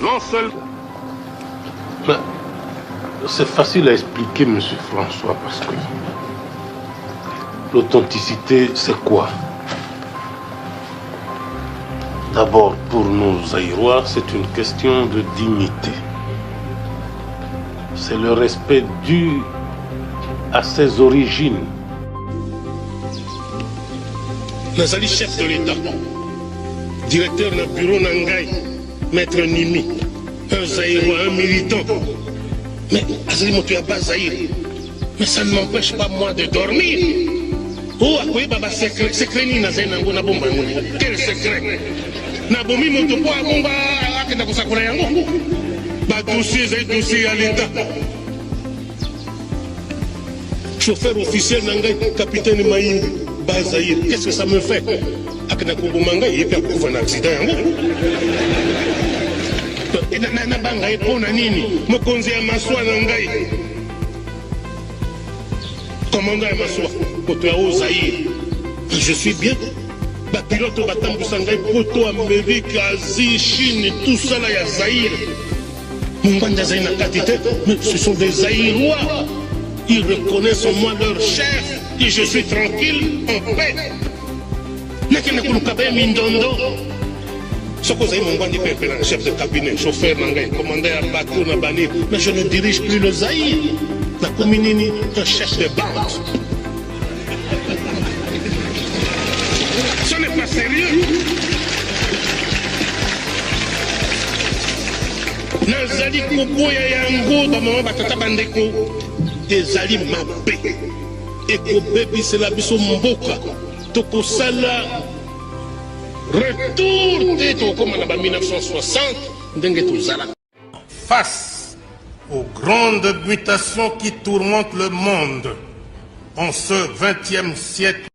Non seulement... C'est facile à expliquer, monsieur François, parce que l'authenticité, c'est quoi? D'abord, pour nous Zaïrois, c'est une question de dignité. C'est le respect dû à ses origines. Nazali chef de l'État, directeur du bureau Nangai, maître Nimi, un Zaïrois, un militant. Mais Azali Motoyaba Zaïre, mais ça ne m'empêche pas moi de dormir. Oh, à quoi baba secret ni Nazai Nango na bomba ngoni? Quel secret? Na bomi moto po bomba akenda kusakura yango. Ba dossier à l'État. Chauffeur officiel Nangai, capitaine Maïmbi, Bazaïr, qu'est-ce que ça me fait? Akenda Kobomanga, il y a un accident yango. Na banga epona nini mokonzi ya maswa na ngai commandant ya maswa moto ya Zaïre. Je suis bien bapilote batambusa ngai poto Amérique, Asie, Chine, tout ça là ya Zaïre. Monganda Zaïre na kati te, mais ce sont des Zaïrois. Ils reconnaissent en moi leur chef et je suis tranquille, en paix. Nakena kulukabe mindondo. Chef de cabinet, chauffeur, commandant à bateau, mais je ne dirige plus le Zaïre. La commune un chef de bande. Ce n'est pas sérieux. Nazali Koboya Yango, maman Batata Bandeko, des Ali Mabé. Et Kobebi, c'est la biso Mboka. Toko Sala. Retour de 1960, face aux grandes mutations qui tourmentent le monde en ce XXe siècle.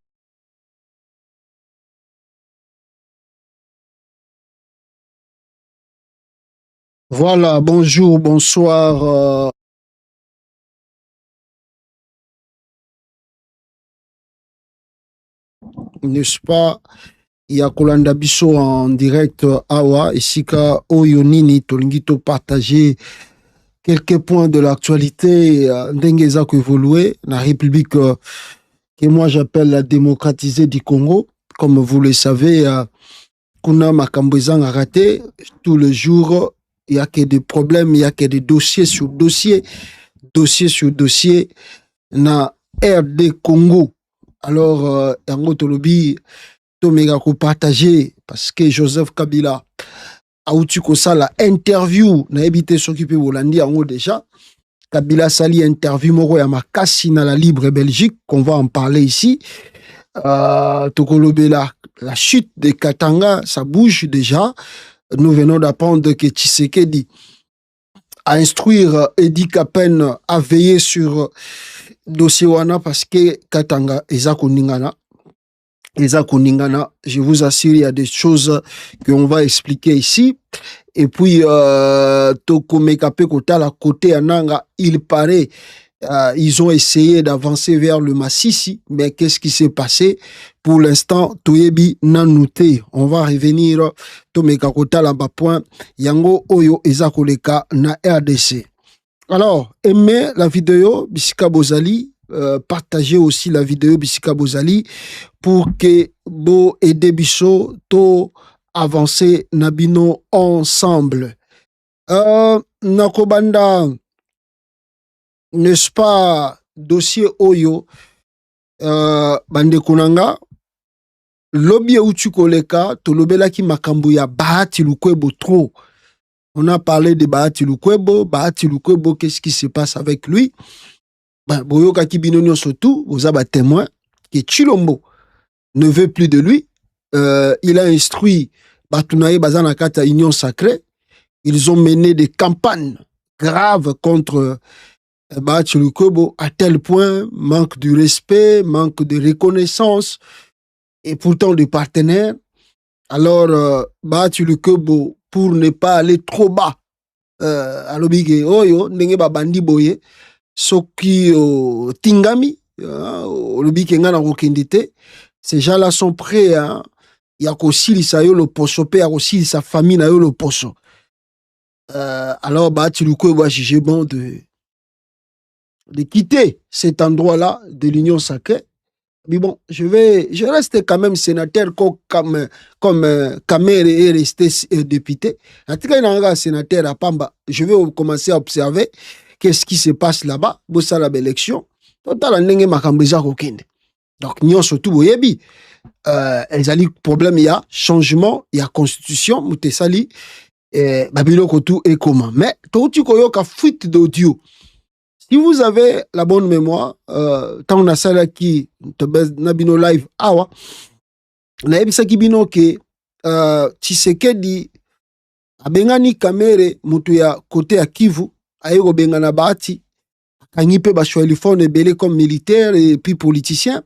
Voilà, bonjour, bonsoir. N'est-ce pas? Il y a Kolanda Bisso en direct Awa, Isika Oyonini, Tolingito partager quelques points de l'actualité d'Engeza qui évolué, la République que moi j'appelle la démocratisée du Congo. Comme vous le savez, Kuna Makambouezang a raté. Tous les jours, il n'y a que des problèmes, il n'y a que des dossiers sur dossiers, dossier sur dossier. Na RD Congo. Alors, Yango Tolobi, Toméga ko partager parce que Joseph Kabila a outu ko sala interview na ebité s'occuper Holandi yango déjà. Kabila sali interview moko ya makasi na la Libre Belgique qu'on va en parler ici. Tokolobela la chute de Katanga, ça bouge déjà. Nous venons d'apprendre que Tshisekedi à instruire Edi Kapen à veiller sur dossier wana parce que Katanga eza koningana. Je vous assure, il y a des choses qu'on va expliquer ici. Et puis, Tokomekape Kota, la côté Ananga, il paraît, ils ont essayé d'avancer vers le Massissi, mais qu'est-ce qui s'est passé? Pour l'instant, Toyebi Nanouté. On va revenir, Tomekakota là-bas point, Yango Oyo Ezakoleka na RDC. Alors, aimez la vidéo, Bisika Bozali, partagez aussi la vidéo Bisika Bozali pour que Bo et Debiso to avancer Nabino ensemble. Nakobanda, n'est-ce pas, dossier Oyo, Bande Kunanga, Lobby Uchukoleka, Tolobela ki Makambuya, Bahati Lukwebo trop. On a parlé de Bahati Lukwebo, qu'est-ce qui se passe avec lui? Boyoka Kibinonio surtout, vous avez témoin que Chilombo ne veut plus de lui. Il a instruit Batunaye Bazanakata Union Sacrée. Ils ont mené des campagnes graves contre Bahati Lukwebo à tel point, manque de respect, manque de reconnaissance et pourtant de partenaires. Alors, Bahati Lukwebo, pour ne pas aller trop bas, alobige oyo ndenge babandi boye soki tingami olobike nga na kokende. Ces gens-là sont prêts à kosilisa yo le poso pe à kosilisa famille na yo le poso. Alors, bah, Tiluko va juger bon de quitter cet endroit-là de l'Union sacrée. Mais bon, je reste quand même sénateur comme Kamer est resté député. En tout cas, il y a un sénateur à Pamba. Je vais commencer à observer qu'est-ce qui se passe là-bas. Pour ça, l'élection. Total, on a un donc, nous surtout, vous voyez, elles ont problème, il y a changement, il y a constitution, Moutessali, Babylon Kotou et comment. Mais, tout tu connais qu'à fuite d'audio. Si vous avez la bonne mémoire, tant on a ça qui, Nabino live, awa, na ebisa ki bino ke, Tshisekedi, abengani kamere, mutu ya kote ya Kivu, aego bengana baati, kangipe ba chouelifone belé comme militaire et puis politicien.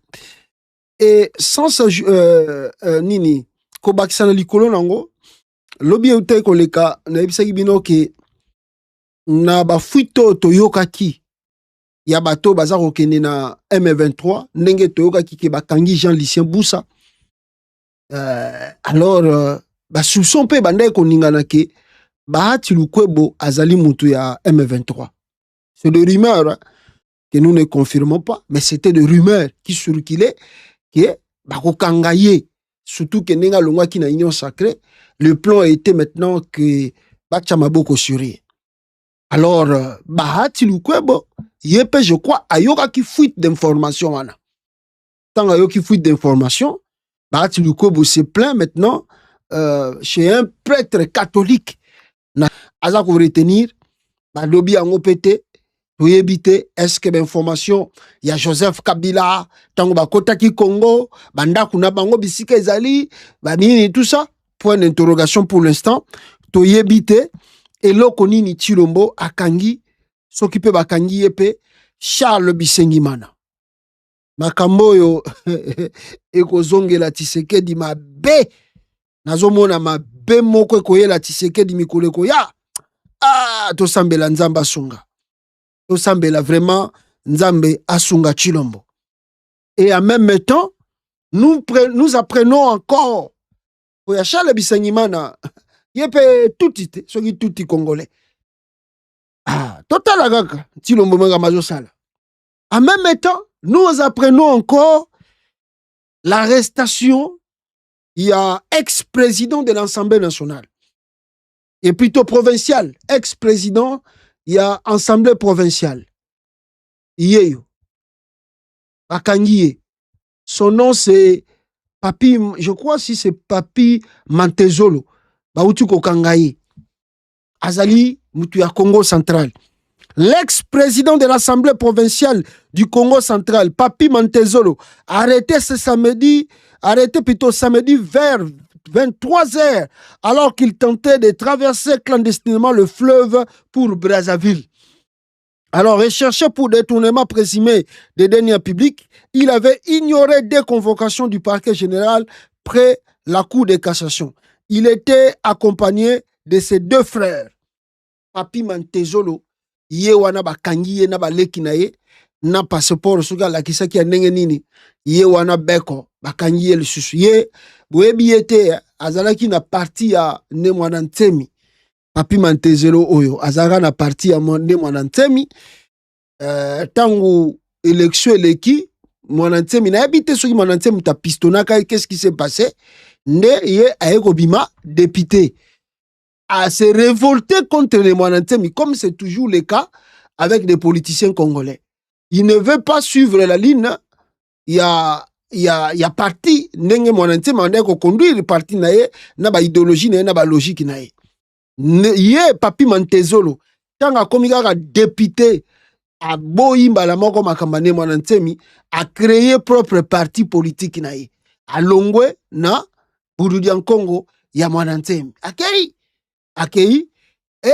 Et sans nini, kobakisana likolo nango, lobi eute koleka, na ebisa ki bino ke, na ba fuito toyokaki, ya bato baza kokende na M23 ndenge toyokaki ke bakangi Jean-Lucien Boussa alors basoupçon pe bandai koningana ke Bahati Lukwebo azali mutu ya M23. C'est des rumeurs hein, que nous ne confirmons pas, mais c'était des rumeurs qui circulaient que bakokangaye surtout que nenga longwa ki na Union sacrée, le plan était maintenant que Bachamaboko Suri. Alors Bahati Lukwebo Yepé, je crois, ayoka qui fuite d'informations. Tant ayoka qui fuite d'informations, Bahati Lukwebo se plaint maintenant chez un prêtre catholique. Aza ko retenir, lobi ango pété, pour éviter, est-ce que l'information, il y a Joseph Kabila, tango bakota ki Congo, banda kuna bango bisika ezali, banini tout ça, point d'interrogation pour l'instant, to yebite, et loko nini Chilombo akangi, s'occuper bakangi yepe Charles Bisengimana. Makambo yo ekozongela Tshisekedi mabe. Nazomona mabe moko ekoyela Tshisekedi mikoleko ya. Ah, to sambela nzamba sunga. To sambela vraiment nzambe asunga Chilombo. Et en même temps, nous apprenons encore que Charles Bisengimana yepe touti, soki touti congolais. Ah, total agaka, Chilombo menga mazosala. En même temps, nous apprenons encore l'arrestation. Il y a ex-président de l'Assemblée nationale. Et plutôt provincial. Ex-président, il y a Assemblée provinciale. Yeyo. Akangiye. Son nom c'est Papi, je crois si c'est Papi Mantezolo. Baoutuko Kangaye. Azali Moutuya Congo central. L'ex-président de l'Assemblée provinciale du Congo central, Papi Mantezolo, arrêté samedi vers 23h, alors qu'il tentait de traverser clandestinement le fleuve pour Brazzaville. Alors, recherché pour détournement présumé des deniers publics, il avait ignoré des convocations du parquet général près la cour de cassation. Il était accompagné de ses deux frères, Papi Mantezolo, ye wana bakangi ye na baleki na ye na passeport suka la kisaki ya ndenge nini ye wana beko bakangi ye lisusu ye boyebi yete azalaki na parti ya ne mwana ntemi Papi Mantezolo oyo azalaka na parti ya ne mwana ntemi tangu élection eleki mwana ntemi na yebite soki mwana ntemi ta pistonaka qu'est-ce qui s'est passé nde ye ayeko bima député à se révolter contre les Mwanantemi, comme c'est toujours le cas avec des politiciens congolais. Il ne veut pas suivre la ligne. Il y a parti, Nenge Mwanantemi, on a conduire le parti, na ba idéologie, na ba logique. Yé, Papi Mantezolo, tant a comme député, à Boyimba, la moko makambane Mwanantemi, a créé propre parti politique. À Longwe, na Burudian Congo, il y a Mwanantemi. Akei et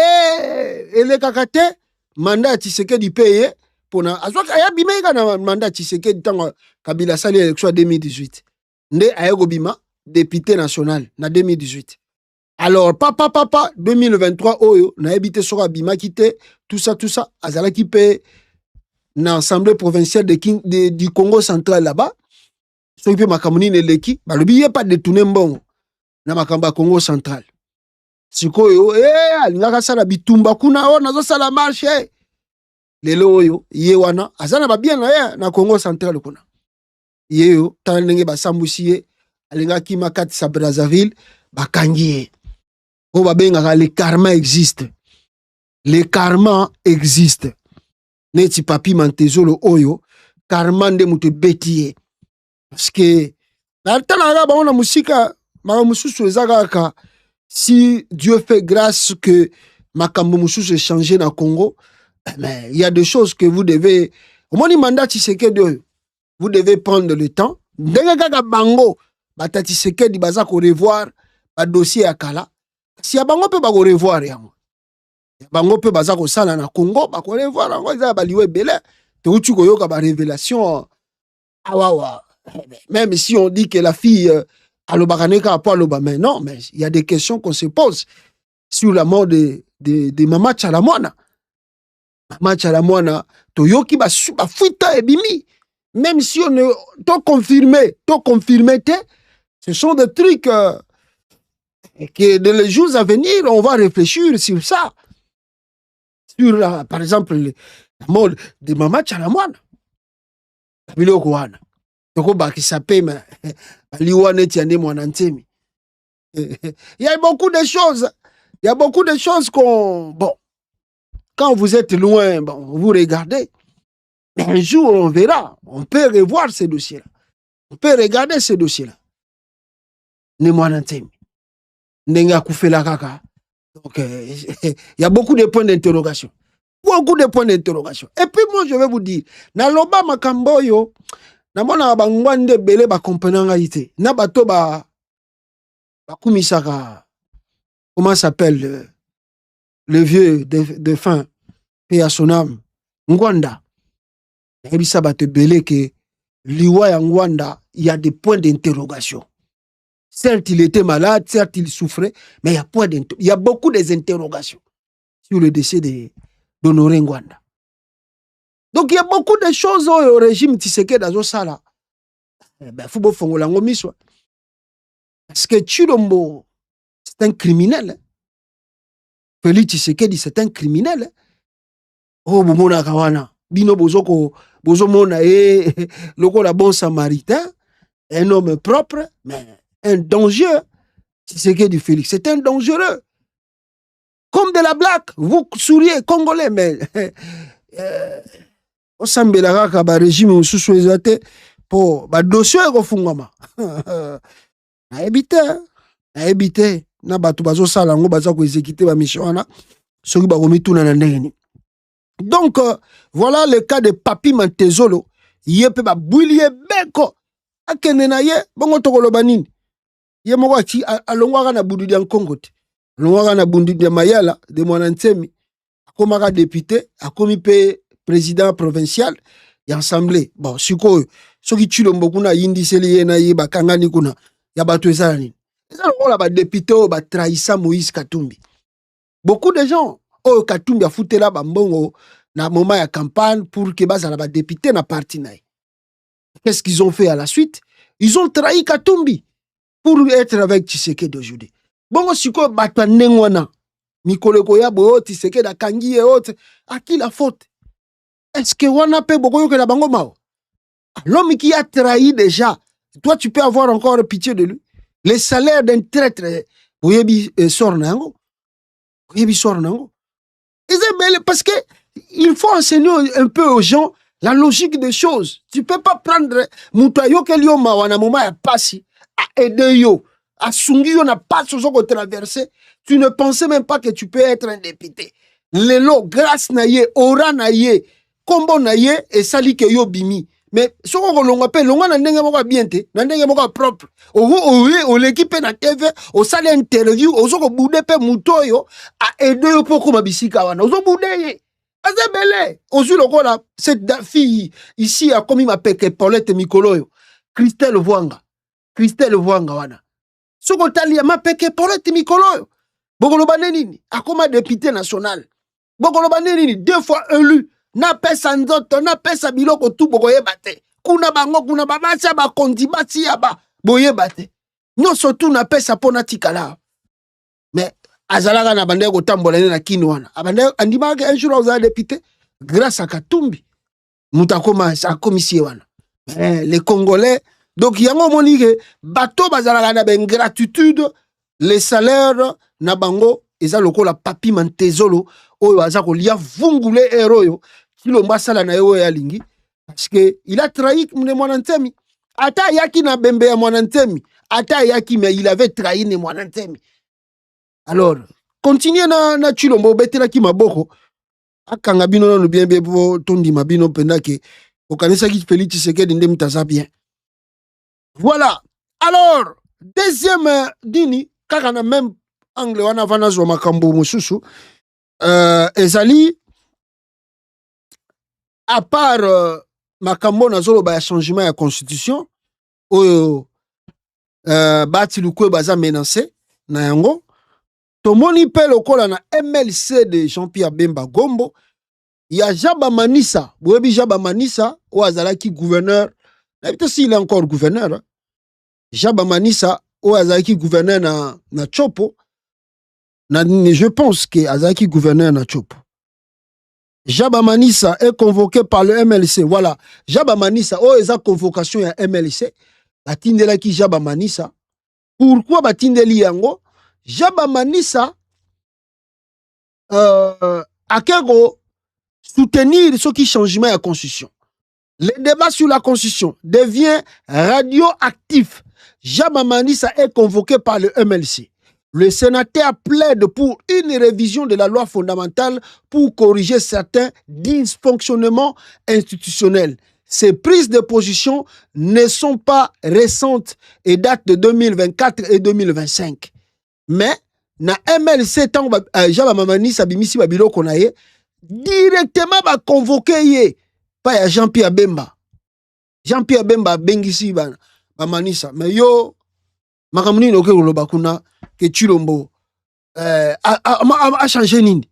le kakate mandat Tshisekedi payé pour na azwa aya bimeka na mandat Tshisekedi tango Kabila sali élection 2018 nde ayego bima député national na 2018. Alors papa 2023 oyo na habité sora bima kité tout ça azala ki paye na assemblée provinciale du Congo central là-bas so pe makamuni ne leki ba lobi pas détourner mbongo na makamba Congo central. sikoyo alingaka sala bitumba kuna o nazo sala marche lelo oyo ye wana azana ba bien na ye na Congo central kuna yeyo tala ndenge basambusi ye alingaki makati sa Brazzaville bakangi ye o babengaka le karma existe. Le karma existe. Neti papi mantezolo oyo karma nde mutu beti ye parce que na tala ba ona musika mara mususu ezaka si Dieu fait grâce que makambo mususu changer na Congo, mais il y a des choses que vous devez au moins mandat Tshisekedi vous devez prendre le temps ndenge kaka bango batati Tshisekedi baza ko revoir ba dossier ya kala si ya bango pe ba ko revoir yango bango pe baza ko sala na Congo ba ko revoir yango za ba liwe bele te utu ko yoka ba révélation awawa même si on dit que la fille mais non, mais il y a des questions qu'on se pose sur la mort de Mama Tchalamwana. Mama Tchalamwana, Toyoki ba fuita ebimi. Même si on ne t'ont confirmé, ce sont des trucs que dans les jours à venir, on va réfléchir sur ça. Sur, par exemple, la mort de Mama Tchalamwana. Biloko wana. Il y a beaucoup de choses. Il y a beaucoup de choses qu'on... Bon, quand vous êtes loin, bon, vous regardez. Mais un jour, on verra. On peut revoir ces dossiers-là. On peut regarder ces dossiers-là. Donc, il y a beaucoup de points d'interrogation. Beaucoup de points d'interrogation. Et puis moi, je vais vous dire, dans l'Obama Kamboyo, namona bangwande bele ba kompenanga ite na bato ba kumisaka comment s'appelle le vieux de fin paix à son âme Ngwanda ebisa bato bele que liwa ya Ngwanda il y a des points d'interrogation. Certes il était malade, certes il souffrait, mais il y a beaucoup d'interrogations sur le décès d'Honoré Ngwanda. Donc il y a beaucoup de choses au régime Tshisekedi azosala. Ben faut fongola ngomiswa. Parce que Chilombo c'est un criminel. Félix Tshisekedi c'est un criminel. Oh bomona kawana bino bozoko bozomona lokola bon samaritain, un homme propre mais un dangereux. Tshisekedi Félix c'est un dangereux. Comme de la blague, vous souriez congolais mais osambela kaka ba régime mususu ezate po ba dossier ko fungama na ebite na batu bazo sala ngo baza ko exécuter ba mission wana soki ba komituna na ndenge. Donc voilà le cas de Papi Mantezolo yepe ba bwilie beko akene na ye bongo tokoloba nini ye moko ati alongwaka na bundu ya Kongo te alongwaka na bundu ya Mayala de Mwana Ntemi akomaka député akomi pe président provincial et assemblée. Bon, sikoyo soki Chilombo kuna yindi seli ye na ye bakangani kuna ya bato ezala nini. Ezala ola ba député o ba trahissa Moïse Katumbi. Beaucoup de gens o Katumbi a foutela ba mbongo na moment ya campagne pour que bazala ba député na parti na. Qu'est-ce qu'ils ont fait à la suite? Ils ont trahi Katumbi pour être avec Tshisekedi d'aujourd'hui. Bongo sikoyo bato ndengwana mikoleko ya bo Tshisekedi akangi et autres à qui la faute? Est-ce que wana pe bokoyo ke la bango mao? L'homme qui a trahi déjà, toi tu peux avoir encore pitié de lui. Les salaires d'un traître, boyebi sort nango. Boyebi sort nango. Parce que il faut enseigner un peu aux gens la logique des choses. Tu peux pas prendre mutayo ke liyo mawana moma ya pasi a aider yo, a sungi yo na passe aux traverser. Tu ne pensais même pas que tu peux être un député. Lelo grâce na ye, ora na ye, kombo na ye et sali ke yo bimi. Mais ce qu'on longa pe longa na ndenge moko bien te, na ndenge moko propre. O l'équipe na TV, o sali interview, o soko bude pe mutoyo a aider yo poko mabisika wana. O so bude ye. Azebele, o su lokola cette fille ici a commis ma peke Paulette Mikoloyo. Christelle Vwanga wana. Soko tali ma peke Paulette Mikoloyo. Bokoloba nini akoma député national. Bokoloba nini 2 fois élu. Na pesa nzoto, na pesa biloko tu bokoye bate. Kuna bango, kuna babasa ba kondibasi ya ba boye bate. Non surtout na pesa pona tikala. Mais azalaka na bande kotambola na kini wana abande andimaka un jour aux député grâce à Katumbi mutakoma sa commission wana les Congolais donc yango monique bateau bazalaka na ben gratitude les salaires na bango eza lokola papi mantezolo oyo aza kolia vungule eroyo kilomba sala na yo ya lingi parce que il a trahi Mwanantemi ata yaki na bembe ya Mwanantemi ata yaki mais il avait trahi ne Mwanantemi. Alors continuez na Chilombo betela ki maboko akanga bino no bien bebo tondi mabino penda ke okanisa ki Félix Tshisekedi ndem taza bien. Voilà. Alors deuxième dini kaka na même angle wana vana zo makambo mususu ezali à part makambo na zolo ba changement ya constitution oyo bati lukwe baza menacé na yango tomoni pe lokola na MLC de Jean-Pierre Bemba Gombo ya Jaba Manissa boyebi Jaba Manissa o azalaki gouverneur peut-être s'il est encore gouverneur hein? Jaba Manissa o azalaki gouverneur na Chopo je pense que azalaki gouverneur na Chopo. Jaba Manissa est convoqué par le MLC. Voilà. Jaba Manissa, oh, eza convocation ya MLC. Batindela ki Jaba Manissa. Pourquoi batindeli yango? Jaba Manissa akego soutenir ce qui changement à la constitution. Le débat sur la constitution devient radioactif. Jaba Manissa est convoqué par le MLC. Le sénateur plaide pour une révision de la loi fondamentale pour corriger certains dysfonctionnements institutionnels. Ces prises de position ne sont pas récentes et datent de 2024 et 2025. Mais, na MLC, tant Jaba Manissa bimisi babilo konaye, directement ba convoqué ye, pas Jean-Pierre Bemba. Jean-Pierre Bemba bengisi ba Manissa. Mais yo, makamuni no ke loba kuna, que Chilombo a changé nini.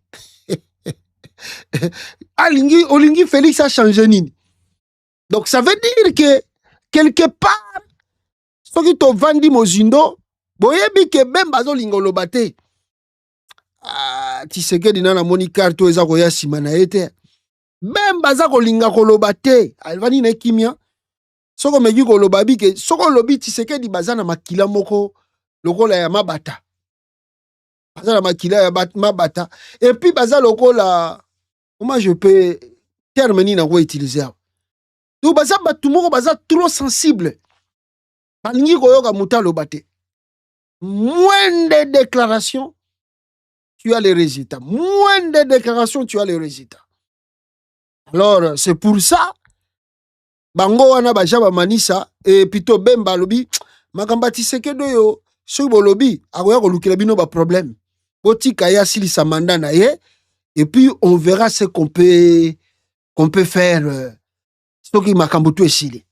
Olingi Félix a changé nini. Donc ça veut dire que quelque part ce qui te vandi mozindo boyebi ke Bemba zo lingolo bate Tshisekedi na moni karto eza ko ya sima na ete Bemba za ko linga ko lobate alvani na kimia soko meki ko lobabi ke soko lobi Tshisekedi bazana makila moko lokola ya mabata baza la makila ya mabata et puis baza lokola comment je peux terminer na ko utiliser donc baza batu moko baza trop sensible balingi koyoka muta lobate moins de déclarations tu as les résultats moins de déclarations tu as les résultats. Alors c'est pour ça bango wana ba Jaba Manissa et plutôt Bemba lobi makamba Tshisekedi yo so bolobi akoya ko lukela bino ba problème botika ya sili sa mandat na ye et puis on verra ce qu'on peut faire ce qui makambo tu esili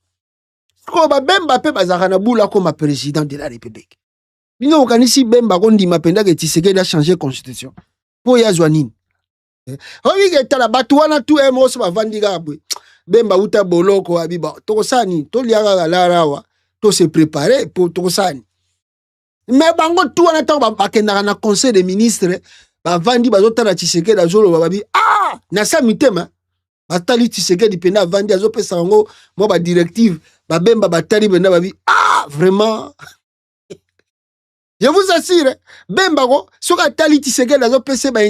ko ba Bemba pe bazaka na bula comme président de la République bino kanisi Bemba ko ndima penda ke Tshisekedi a changé constitution po ya zwanini oyi ke tala batu wana tu emo so bavandi kabwe Bemba uta boloko abiba to sani to liaka larawa to se préparer pour to sani. Mais bango tout en attendant bakendaka na conseil des ministres bavandi bazotala Tshisekedi azolo babi na sa mitema batali Tshisekedi pena vandi azopesa bango mo ba directive ba Bemba batali pena babi vraiment je vous assure Bemba ko soka tali Tshisekedi azopesa ba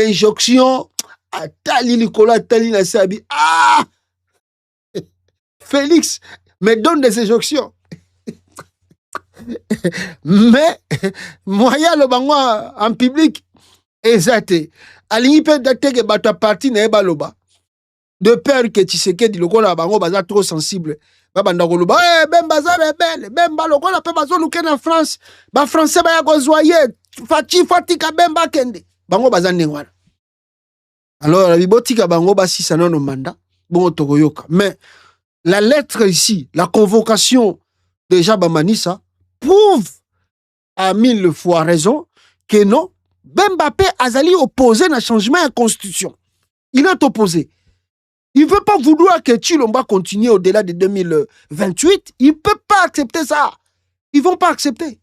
injonction atali likolo atali na sabi Félix me donne des injonctions. Mais moyen le bango en public exact alingi pe date ke bato parti na eba loba de peur que Tshisekedi lokola bango baza trop sensible ba banda ko loba Bemba za rebelle Bemba lokola pe bazo luke na France ba français ba ya ko zoyer fatika Bemba kende bango baza ndengwana. Alors bibotika bango ba sisa no mandat bon tokoyoka. Mais la lettre ici, la convocation de Jaba Manissa prouve à 1000 fois raison que non, Bemba Azali opposé à un changement à la constitution. Il est opposé. Il ne veut pas vouloir que Tshilombo continue au-delà de 2028. Il ne peut pas accepter ça. Ils ne vont pas accepter.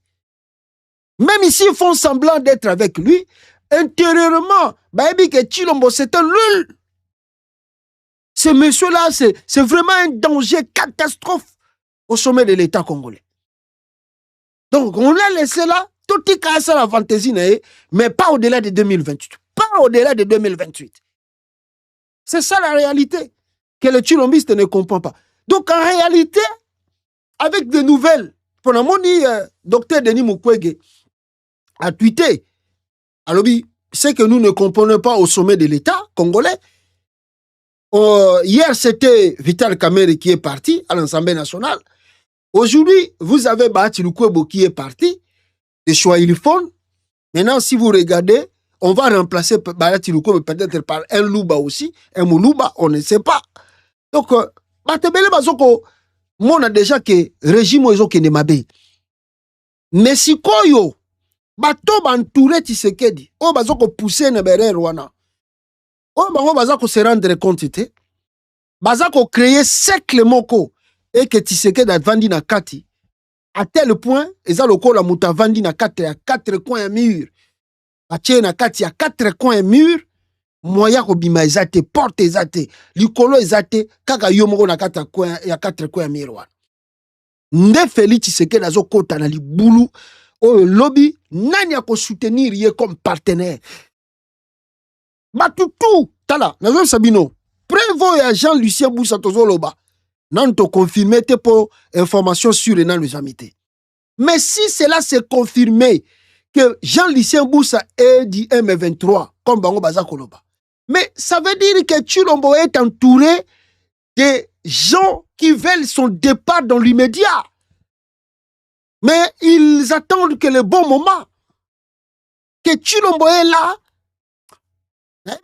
Même ici, ils font semblant d'être avec lui. Intérieurement, Bayebi que Tshilombo, c'est un lul. Ce monsieur-là, c'est vraiment un danger, catastrophe au sommet de l'État congolais. Donc, on l'a laissé là, tout est cassé la fantaisie, mais pas au-delà de 2028. Pas au-delà de 2028. C'est ça la réalité que le Tchilombiste ne comprend pas. Donc, en réalité, avec des nouvelles, pour la moni, docteur Denis Mukwege a tweeté, alors, c'est que nous ne comprenons pas au sommet de l'État congolais. Hier, c'était Vital Kamerhe qui est parti à l'Assemblée nationale. Aujourd'hui, vous avez Bahati Lukwebo qui est parti de Swahilifone. Maintenant, si vous regardez, on va remplacer Bahati Lukwebo peut-être par un Luba aussi, un Moulouba, on ne sait pas. Donc, Batebele Bazoko, on a déjà que régime oizo kende mabe. Mais si koyo, bato bantouré Tshisekedi, o bazoko pousser na bere Rwanda. O bango bazako se rendre compte te. Bazako créer cercle moko et que Tshisekedi a vendu na kati. À tel point, eza lokola muta vandi na kati ya 4 coins ya mur. Atie na kati ya 4 coins ya mur. Moya ko bima ezate, porte ezate, likolo ezate, kaka yo moko na kati ya 4 coins ya mur wana. Nde Félix Tshisekedi azo kota na libulu oyo lobby nani ako soutenir ye comme partenaire. Batutu tala nazo sabino prévo ya Jean-Lucien Boussa tozoloba nan to confirmer te pour information sûre nan les amité. Mais si cela s'est confirmé que Jean-Lucien Boussa est du M23 comme bango baza koloba, mais ça veut dire que Tshilombo est entouré de gens qui veulent son départ dans l'immédiat. Mais ils attendent que le bon moment, que Tshilombo est là.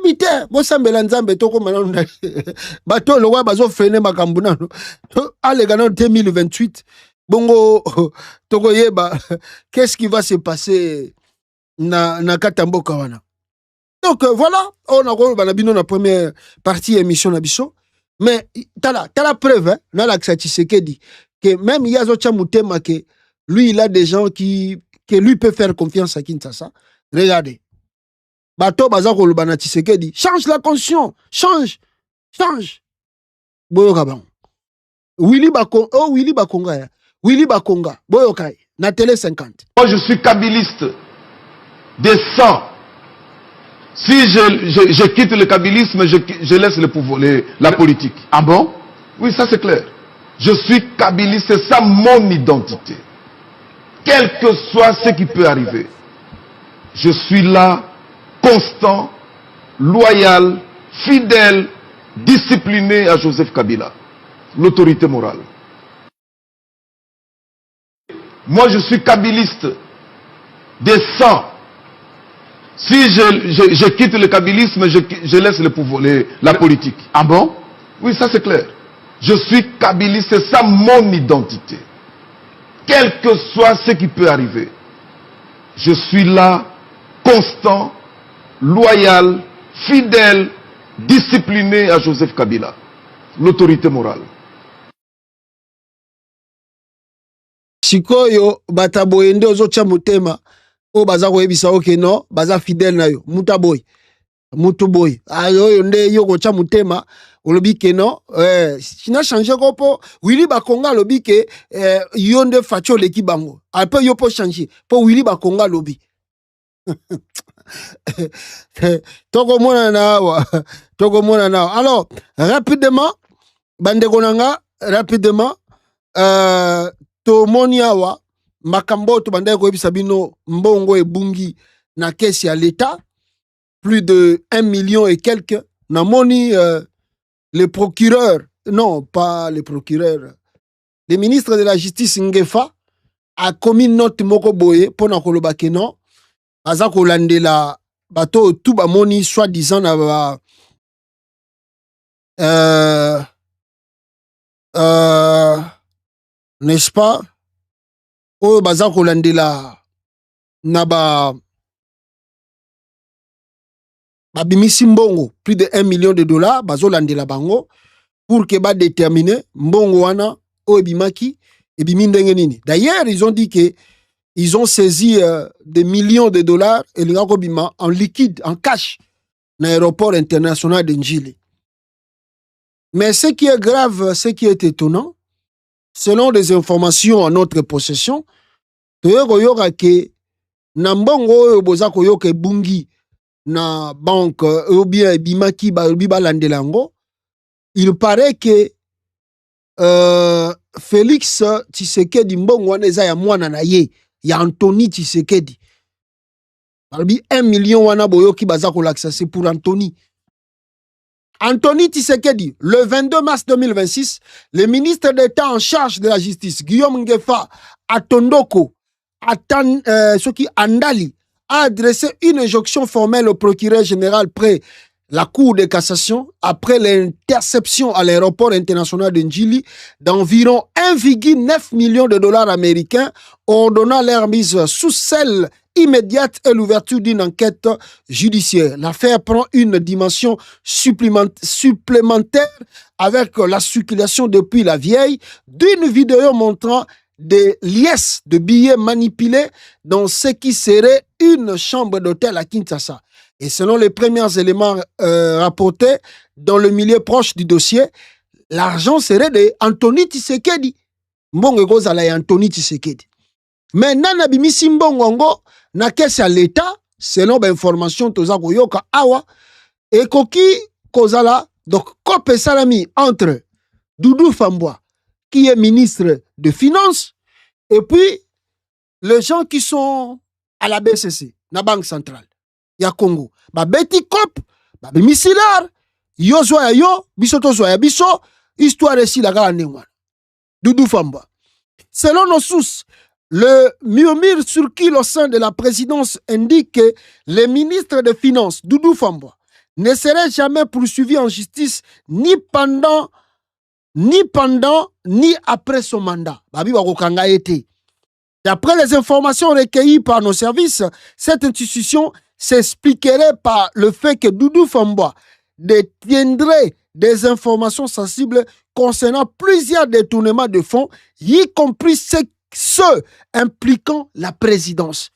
Mite, bosa melanzambe toko manana. Bato le wa bazo freiner makambu nano. Ale gana 2028. Bongo toko yeba. Qu'est-ce qui va se passer na katamboka wana? Donc voilà, on a banabino na première partie émission na biso. Mais t'as la preuve, hein, na la Tshisekedi que même Yazo Chamutema que lui il a des gens que lui peut faire confiance à Kinshasa. Regardez. Bato bazako lubana Tshisekedi, change la conscience, change. Boyo kabang. Willy Bakonga, Willy Bakonga, boyo kai, na télé 50. Moi je suis kabiliste des 100. Si je quitte le kabylisme, je laisse le pouvoir, la politique. Ah bon? Oui, ça c'est clair. Je suis kabiliste, c'est ça mon identité. Quel que soit ce qui peut arriver, je suis là, constant, loyal, fidèle, discipliné à Joseph Kabila, l'autorité morale. Moi je suis kabiliste des 100. Si je quitte le kabylisme, je laisse le pouvoir, la politique. Ah bon? Oui, ça c'est clair. Je suis kabiliste, c'est ça mon identité. Quel que soit ce qui peut arriver, je suis là, constant, loyal, fidèle, discipliné à Joseph Kabila, l'autorité morale. Sikoyo bataboyende ozocha mutema o baza koyebisa oke no baza fidèle na yo mutaboy mutuboy ayo nde yo kocha mutema olobi ke no sina changer ko po Willy Bakonga lobi ke yo nde facho leki bango après yo po changer po Willy Bakonga lobi toko mona na alors rapidement bande konanga rapidement to moni awa makambo to bande ko ebisa bino mbongo ebungi na kesi ya l'État plus de 1 million et quelques na moni le procureur non pas le procureur le ministre de la justice Ngefa a commis note moko boye pona koloba ke non aza kolandela bato tout ba moni soi-disant na ba n'est-ce pas o baza kolandela na babimisi mbongo plus de 1 million de dollars bazo landela bango pour que ba déterminer mbongo wana o ebimaki ebimi ndenge nini. D'ailleurs ils ont dit que ils ont saisi des millions de dollars et en liquide, en cash, dans l'aéroport international de Njili. Mais ce qui est grave, ce qui est étonnant, selon des informations en notre possession, que Nambongo boza koyoke bungi na banque ou bien bimaki biba landelango, il paraît que Félix Tshisekedi mbongo wana eza ya mwana na ye ya Anthony Tshisekedi. Albi 1 million wana boyoki baza kolakisa, c'est pour Anthony. Anthony Tshisekedi, le 22 mars 2026, le ministre d'État en charge de la justice, Guillaume Ngefa Atondoko, Soki Andali, a adressé une injonction formelle au procureur général près la Cour de cassation après l'interception à l'aéroport international de Njili d'environ 1,9 million de dollars américains, ordonnant leur mise sous scelle immédiate et l'ouverture d'une enquête judiciaire. L'affaire prend une dimension supplémentaire avec la circulation depuis la vieille d'une vidéo montrant des liesses de billets manipulés dans ce qui serait une chambre d'hôtel à Kinshasa. Et selon les premiers éléments rapportés dans le milieu proche du dossier, l'argent serait de Anthony Tshisekedi. Mbongo kozala ya Anthony Tshisekedi. Mais nana bimisi mbongo na kesi à l'État, selon l'information toza koyoka awa, et koki kozala, donc kope salami entre Doudou Fambwa, qui est ministre de Finances, et puis les gens qui sont à la BCC, la Banque Centrale, ya Congo. Ba beti kop, ba bimisilar, yo zwa ya yo, biso to zwa ya biso, histoire ici la gala nengwana. Doudou Fambwa. Selon nos sources, le murmure circule au sein de la présidence indique que le ministre des Finances, Doudou Fambwa, ne serait jamais poursuivi en justice ni pendant ni après son mandat. D'après les informations recueillies par nos services, cette institution s'expliquerait par le fait que Doudou Fambwa détiendrait des informations sensibles concernant plusieurs détournements de fonds, y compris ceux impliquant la présidence.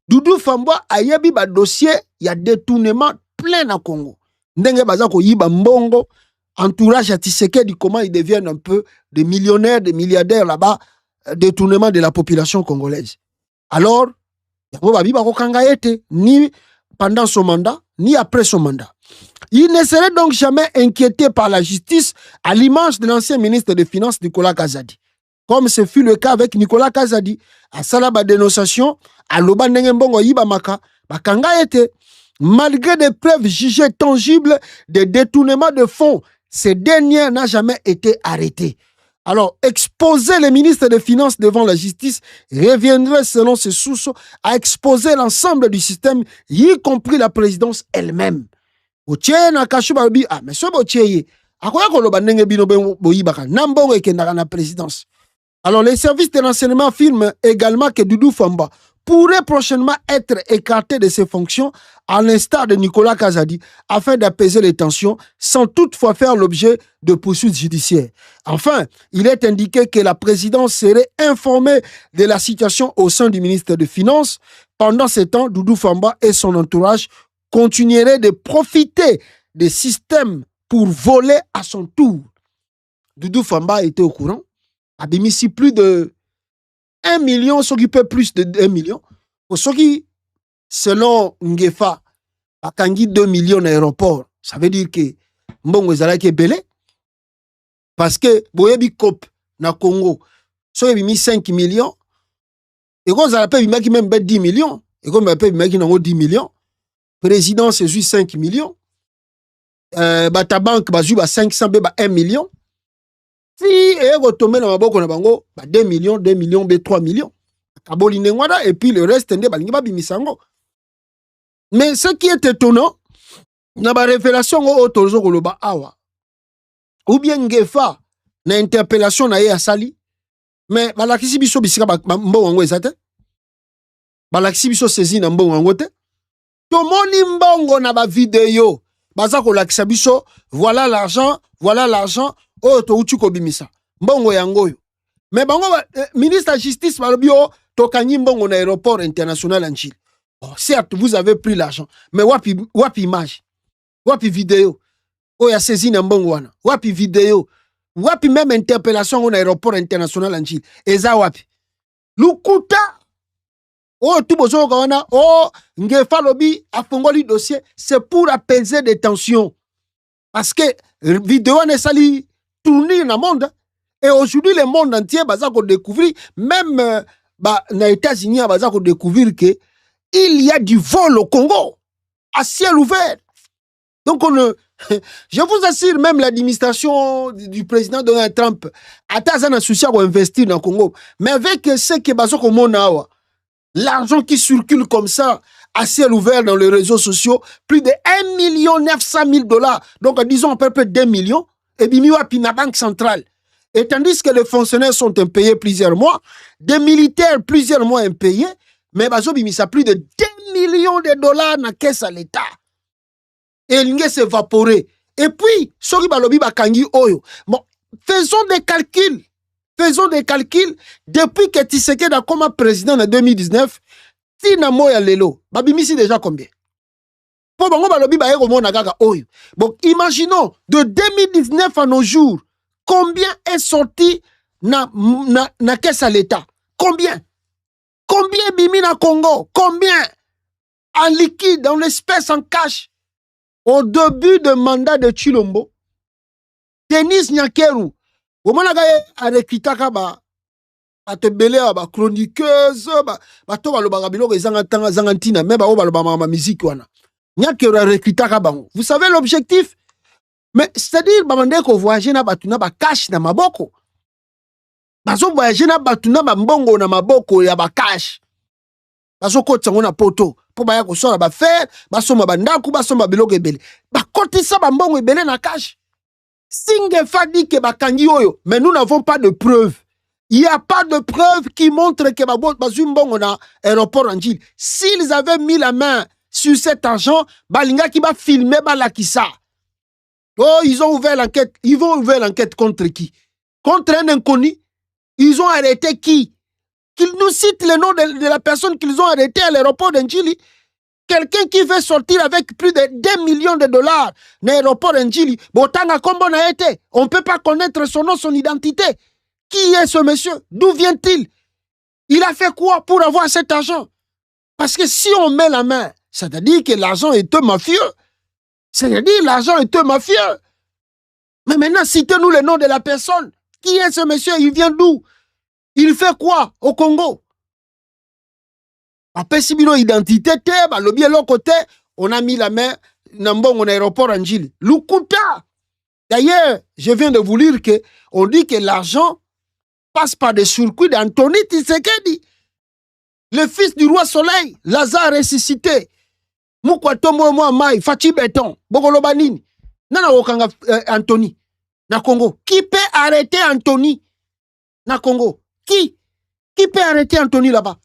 Doudou Fambwa a yebi ba dossier ya détournement plein à Congo. Ndenge bazako yiba mbongo, entourage à Tshisekedi, comment ils deviennent un peu des millionnaires, des milliardaires là-bas, détournement de la population congolaise. Alors, ni pendant son mandat, ni après son mandat. Il ne serait donc jamais inquiété par la justice à l'image de l'ancien ministre des Finances Nicolas Kazadi. Comme ce fut le cas avec Nicolas Kazadi, à Salaba dénonciation, à Loba Nengebongo Yibamaka, Bakanga était, malgré des preuves jugées tangibles de détournement de fonds, ces derniers n'a jamais été arrêté. Alors, exposer les ministres des Finances devant la justice reviendrait, selon ces sources, à exposer l'ensemble du système, y compris la présidence elle-même. Ah, mais ce botier, présidence. Alors, les services de renseignement affirment également que Doudou Fambwa pourrait prochainement être écarté de ses fonctions, à l'instar de Nicolas Kazadi, afin d'apaiser les tensions, sans toutefois faire l'objet de poursuites judiciaires. Enfin, il est indiqué que la présidence serait informée de la situation au sein du ministère des Finances. Pendant ce temps, Doudou Fambwa et son entourage continueraient de profiter des systèmes pour voler à son tour. Doudou Fambwa était au courant. A bénéficié plus de 1 million, ce qui peut plus de 1 million. Pour ceux qui, selon Ngefa, a kangi 2 millions d'aéroports, ça veut dire que Mbongo Zalaki est belé. Parce que, Boyebi Kop, na Congo, so y mis 5 millions, et quand ça peut y même 10 millions, et quand ça peut y 10 millions, président c'est juste 5 millions, ta banque, bah 500, 1 million. Si et retomber dans ma banque, on a 2 millions, 3 millions. Et puis le reste, mais ce qui est étonnant, dans la révélation ou bien Ngefa, na interpellation na ya sali, mais balakisi biso bisika mbongo ezate, balakisi biso saisi na mbongo te, tomoni mbongo na ba vidéo, bazako lakisa biso, voilà l'argent, oh to uchi ko bimisa, mbongo yango yo. Mais bango ministre de la justice balobio tokanyi mbongo na aéroport international en Chine. Oh, certes, vous avez pris l'argent, mais wapi image, wapi vidéo. Oh, ya saisi na mbongo wana. Wapi vidéo. Wapi même interpellation na aéroport international en Chine. Eza wapi. Lukuta. Oh, tout bozo kawana. Oh, ngefa lobi afongoli dossier, c'est pour apaiser des tensions. Parce que vidéo ne sali tourner dans le monde. Et aujourd'hui, le monde entier va découvrir, même les États-Unis vont découvrir qu'il y a du vol au Congo, à ciel ouvert. Donc, je vous assure, même l'administration du président Donald Trump a un souci à investir dans le Congo. Mais avec ce qui est au monde, l'argent qui circule comme ça, à ciel ouvert dans les réseaux sociaux, plus de 1 900 000 $. Donc, disons à peu près 2 millions, et bien, il y a la banque centrale. Et tandis que les fonctionnaires sont impayés plusieurs mois, des militaires plusieurs mois impayés, mais il y a plus de 2 millions de dollars dans la caisse à l'État. Et il s'est évaporé. Et puis, bon, faisons des calculs. Faisons des calculs. Depuis que Tshisekedi a comme président en 2019, si na moya lelo, babimisi déjà combien? Bon, imaginons, de 2019 à nos jours, combien est sorti na caisse à l'État? Combien? Combien bimi na Congo? Combien? En liquide, en espèces, en cash. Au début de mandat de Chilombo, Denis Nyakeru, au moment où il a recruté te belé ba chroniqueuse ba to ba lo ba biloko zangantina même ba lo ba musique wana Nyakeru a recruté bango. Vous savez l'objectif? Mais c'est-à-dire bamande ko voyager na batuna ba cash na maboko. Bazo voyager na batuna ba mbongo na maboko ya ba cash. Bazo kotsa ngona poto po ba ya ko sora ba faire, basoma ba ndaku basoma biloko ebele. Ba kotisa ba mbongo ebele na cash. Singefa dit que bakangi oyo, mais nous n'avons pas de preuves. Il n'y a pas de preuve qui montre que Bazumbongo na aéroport en Chine. S'ils avaient mis la main sur cet argent, Balinga qui va filmer Balakissa. Oh, ils ont ouvert l'enquête. Ils vont ouvrir l'enquête contre qui? Contre un inconnu. Ils ont arrêté qui? Qu'ils nous citent le nom de la personne qu'ils ont arrêté à l'aéroport d'Njili. Quelqu'un qui veut sortir avec plus de 2 millions de dollars dans l'aéroport d'Njili. Botanga Kombo n'a été. On ne peut pas connaître son nom, son identité. Qui est ce monsieur? D'où vient-il? Il a fait quoi pour avoir cet argent? Parce que si on met la main, c'est-à-dire que l'argent est un mafieux. C'est-à-dire que l'argent est un mafieux. Mais maintenant, citez-nous le nom de la personne. Qui est ce monsieur? Il vient d'où? Il fait quoi au Congo? Après, si on a identité, on a mis la main dans mon aéroport en Gilles. Lukuta. D'ailleurs, je viens de vous lire qu'on dit que l'argent passe par des circuits d'Anthony Tshisekedi, le fils du roi Soleil, Lazare ressuscité. Mukwatomo moi mai, Fachi Beton, Bogolobanini. Nana Okanga Anthony, na Congo. Qui peut arrêter Anthony na Congo? Qui peut arrêter Anthony là-bas?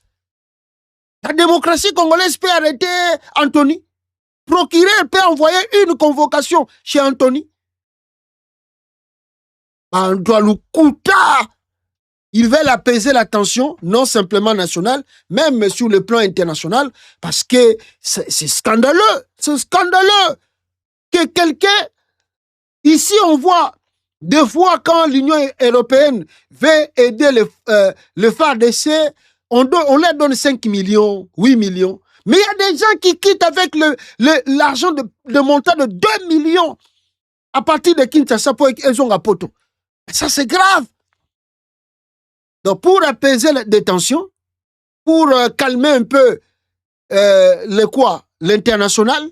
La démocratie congolaise peut arrêter Anthony. Procureur peut envoyer une convocation chez Anthony. Ils veulent apaiser la tension, non simplement nationale, même sur le plan international, parce que c'est scandaleux. C'est scandaleux que quelqu'un... Ici, on voit des fois quand l'Union européenne veut aider le FARDC, on leur donne 5 millions, 8 millions. Mais il y a des gens qui quittent avec l'argent de montant de 2 millions à partir de Kinshasa pour qu'ils ont un poteau. Ça, c'est grave. Donc, pour apaiser les tensions, pour calmer un peu l'international,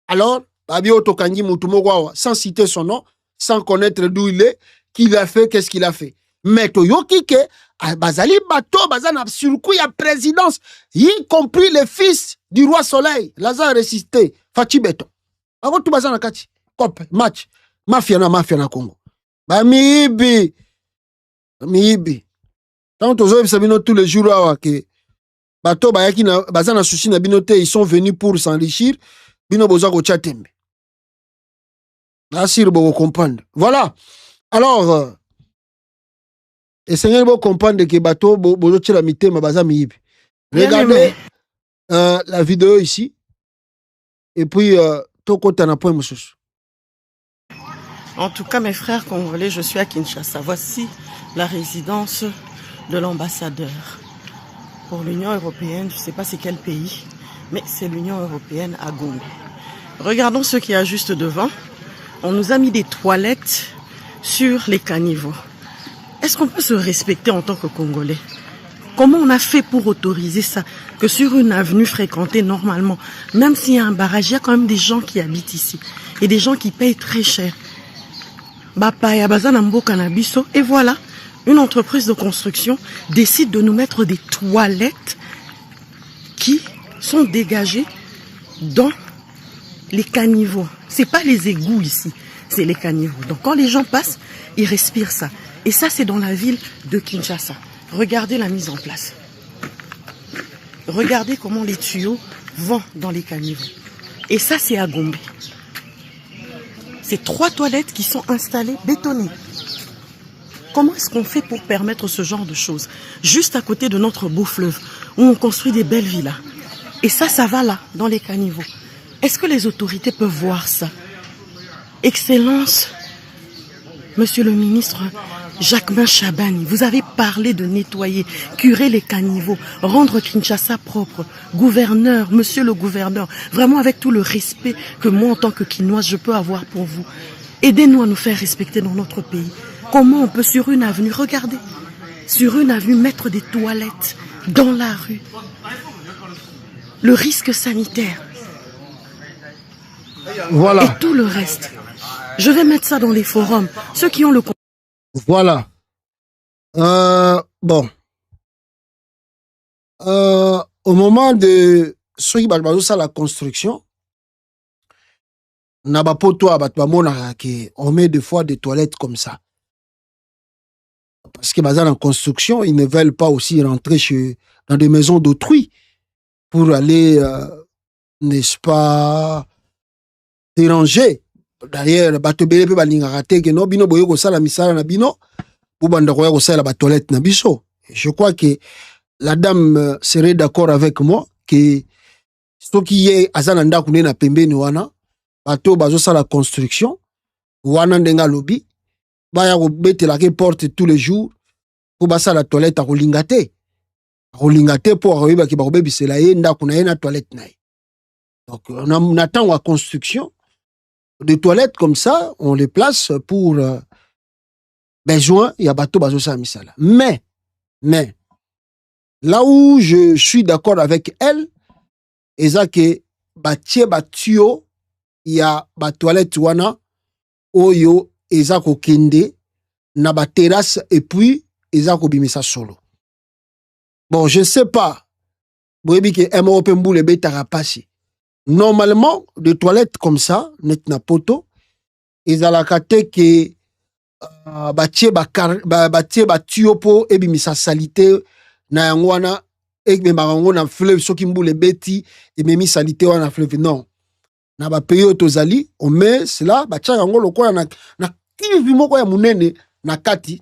alors, Babio Tokangi Mutumogwawa, sans citer son nom, sans connaître d'où il est, qu'il a fait, qu'est-ce qu'il a fait. Mais Toyoki ke, Bazali Bato, Bazana Surkou, ya présidence, y compris le fils du roi Soleil, Lazare ressuscité, Fachi Beton. Avant tout Bazana Kati, Cop, match, mafia na Congo. Miibi. Tant aux autres, sabino tous les jours, que Bato, Bayaki, Bazana Sushi, na binote, ils sont venus pour s'enrichir, Bino Bozako Tchatembe. Là, si vous comprendre. Voilà. Alors, essayez de comprendre que bateau bozo tchela mitema baza miyibi. Regardez la vidéo ici et puis tokota na point mususu. En tout cas, mes frères congolais, je suis à Kinshasa. Voici la résidence de l'ambassadeur pour l'Union européenne. Je ne sais pas c'est quel pays, mais c'est l'Union européenne à Gombe. Regardons ce qu'il y a juste devant. On nous a mis des toilettes sur les caniveaux. Est-ce qu'on peut se respecter en tant que Congolais? Comment on a fait pour autoriser ça? Que sur une avenue fréquentée normalement, même s'il y a un barrage, il y a quand même des gens qui habitent ici. Et des gens qui payent très cher. Et voilà, une entreprise de construction décide de nous mettre des toilettes qui sont dégagées dans les caniveaux. C'est pas les égouts ici, c'est les caniveaux. Donc quand les gens passent, ils respirent ça. Et ça, c'est dans la ville de Kinshasa. Regardez la mise en place. Regardez comment les tuyaux vont dans les caniveaux. Et ça, c'est à Gombe. C'est 3 toilettes qui sont installées, bétonnées. Comment est-ce qu'on fait pour permettre ce genre de choses? Juste à côté de notre beau fleuve, où on construit des belles villas. Et ça va là, dans les caniveaux. Est-ce que les autorités peuvent voir ça? Excellence, Monsieur le ministre Jacquemain Chabani, vous avez parlé de nettoyer, curer les caniveaux, rendre Kinshasa propre. Gouverneur, monsieur le gouverneur, vraiment avec tout le respect que moi en tant que Kinoise je peux avoir pour vous. Aidez-nous à nous faire respecter dans notre pays. Comment on peut sur une avenue, regardez, sur une avenue mettre des toilettes dans la rue? Le risque sanitaire. Voilà. Et tout le reste. Je vais mettre ça dans les forums. Ceux qui ont le... Voilà. Bon. Au moment de ceux qui ont la construction, on met des fois des toilettes comme ça. Parce que en construction, ils ne veulent pas aussi rentrer dans des maisons d'autrui pour aller, n'est-ce pas, déranger. D'ailleurs, bato bele pe balingaka que no bino boyo ko sala misala na bino pour banda ko ko sala ba toilette na biso. Je crois que la dame serait d'accord avec moi que ce qui est azana ndako na pembeni wana bato bazo sala construction wana ndenga lobi baya ko betela ke porte tous les jours pour basa la toilette a kolingate pour arriver ki ba ko bebisela ye ndako na ye na toilette na ye. Donc on attend la construction. Des toilettes comme ça, on les place pour besoin, il y a bateau bazo sa misala. Mais, là où je suis d'accord avec elle, c'est que batie batio, il y a ba toilette wana, oyo, ezako kende, na ba terrasse, et puis, ezako bimisa solo. Bon, je sais pas, boyebi ke MOP mbou le betara pasi. Normalement, des toilettes comme ça, net na poto, ils ont la kate que batie ba tuyau po ebimisa salité na yangwana ek me marango na fleuve soki mbule beti et memi salité wana fleuve non. Na ba pays tozali, on met cela batia yango lokola na kivi moko ya munene na kati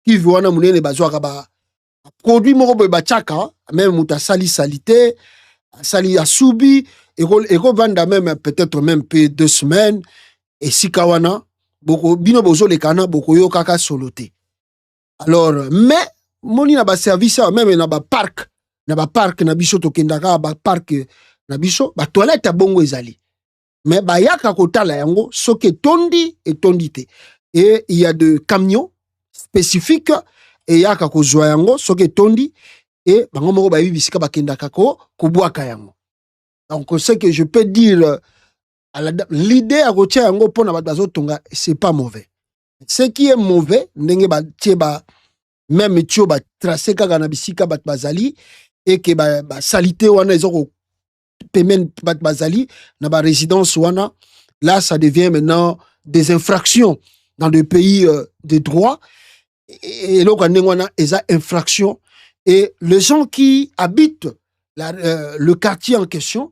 kivi wana munene bazwaka ba produit moko boy batiaka même muta salité sali a subi et qu'on vende même peut-être même peu 2 semaines et si kawana boko bino bozo le kana boko yo kaka soloté. Alors mais moni na ba service même na ba parc na biso to kendaka ba parc na biso ba toilette a bongo ezali mais ba yaka kotala yango soke tondi et tondité et il y a de camions spécifiques et yaka ko zwa yango soke tondi et bango moko ba bibisika ba kendaka ko bwaka yango. Donc, ce que je peux dire, l'idée à routier yango pour na bazo tonga, c'est pas mauvais. Ce qui est mauvais, ndenge ba tieba même tio ba tracé kaka na bisika bat bazali et que ba salité wana ezoko pemen bat bazali na ba résidence wana, là ça devient maintenant des infractions dans des pays de droit et là ndenge wana eza infraction et les gens qui habitent le quartier en question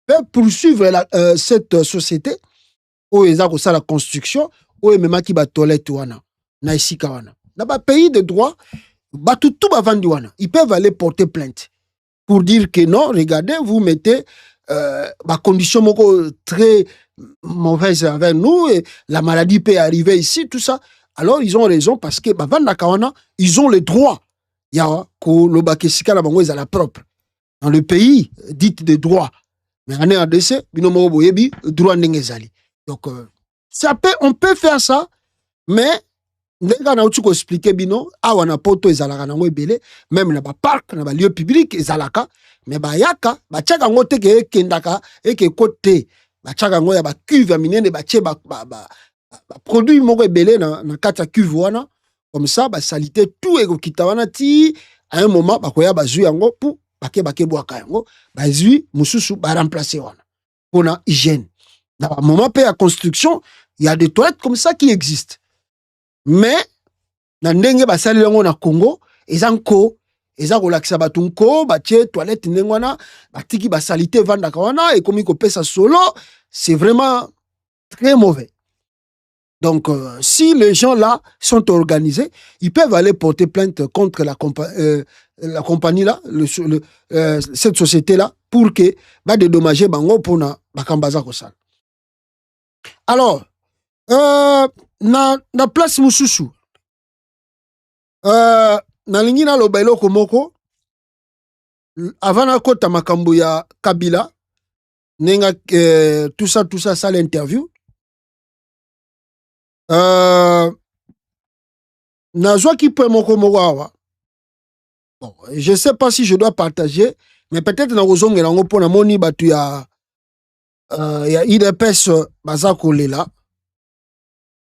peuvent poursuivre cette société où ils ont la construction où ils ont la toilette wana na isika wana. Dans le pays de droit, ils peuvent aller porter plainte pour dire que non, regardez, vous mettez ma condition très mauvaise avec nous et la maladie peut arriver ici, tout ça. Alors ils ont raison parce que ils ont le droit. Il y a la propre. Dans le pays dit de droit. Mais en RDC, droit n'engezali. Donc on peut faire ça, mais ndenge na uti ko expliquer bino awa na poto ezalaka nango ebele même na ba parc na ba lieu public ezalaka mais ba yaka ba tchaka ngote ke kendaka et ke côté ba tchaka ngo ya ba cuve minene ba tche ba produit moko ebele na kata cuve wana comme ça ba salité tout e ko kitawana ti à un moment ba koya ba zui yango pour bake boaka yango ba zui mususu ba remplacer wana pona hygiène na ba moment pe ya construction il y a des toilettes comme ça qui existent. Mais na ndenge basali yango na Congo ezanko eza kolakisa batu nko batie toilette ndenge wana batiki basalite vandaka wana ekomi kopesa solo, c'est vraiment très mauvais. Donc si les gens là sont organisés, ils peuvent aller porter plainte contre la compagnie là, cette société là, pour que ba dédommager bango pona bakambaza kosala. Alors na place mususu na lingi na loba eloko moko avant na kota makambo ya Kabila nenga tout ça ça l'interview na joie qui peut moko awa. Bon, je sais pas si je dois partager, mais peut-être na ozongela ngo pona moni batu ya IDPS bazako lela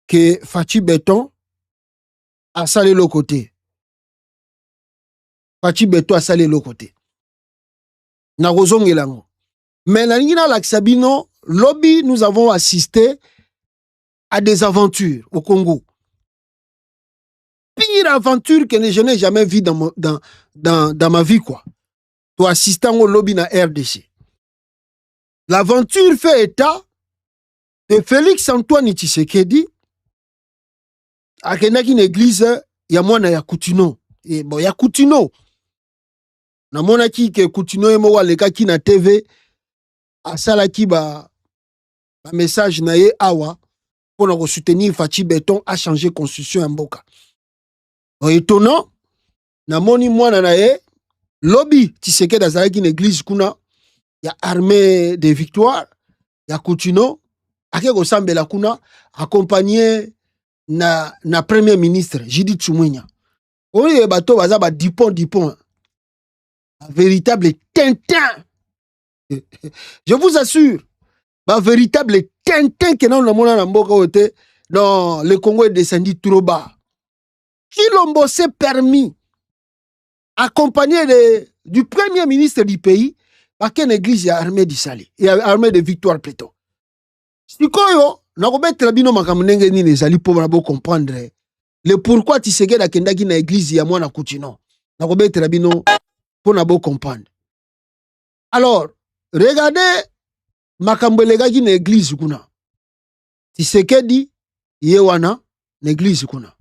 que Fachi Beton a salé le côté. Fachi Beton a salé le côté. Na rozong elango. Mais la ligne l'Axabino, lobby, nous avons assisté à des aventures au Congo. Pire aventure que je n'ai jamais vu dans ma vie, quoi. Toi, assistant au lobby na RDC. L'aventure fait état de Félix Antoine Tshisekedi akendaki une église ya mwana ya Kutino. Et bon, ya Kutino. Na mona ki ke Kutino emo walekaki na TV asalaki ba message na ye awa pour na soutenir Fachi Beton a changé constitution ya mboka. Bon, étonnant, na moni mwana na ye lobby Tshisekedi azalaki une église kuna ya armée de victoire ya Kutino ake kosambela kuna accompagné na premier ministre Judith Suminwa. Oye bato baza ba Dupont un véritable Tintin. Je vous assure, un véritable Tintin que non le mona na mboka ote. Non, le Congo est descendu trop bas. Qui l'ont s'est permis accompagné du premier ministre du pays par une église armée du Sali et armée de victoire plutôt. Sikoyo na kobetra bino makambo ndenge nini ezali po na bo comprendre le pourquoi Tshisekedi akendaki na église ya mwana Kutino. Na kobetra bino po na bo comprendre. Alors, regardez makambo elegaki na église kuna. Tshisekedi ye wana na église kuna.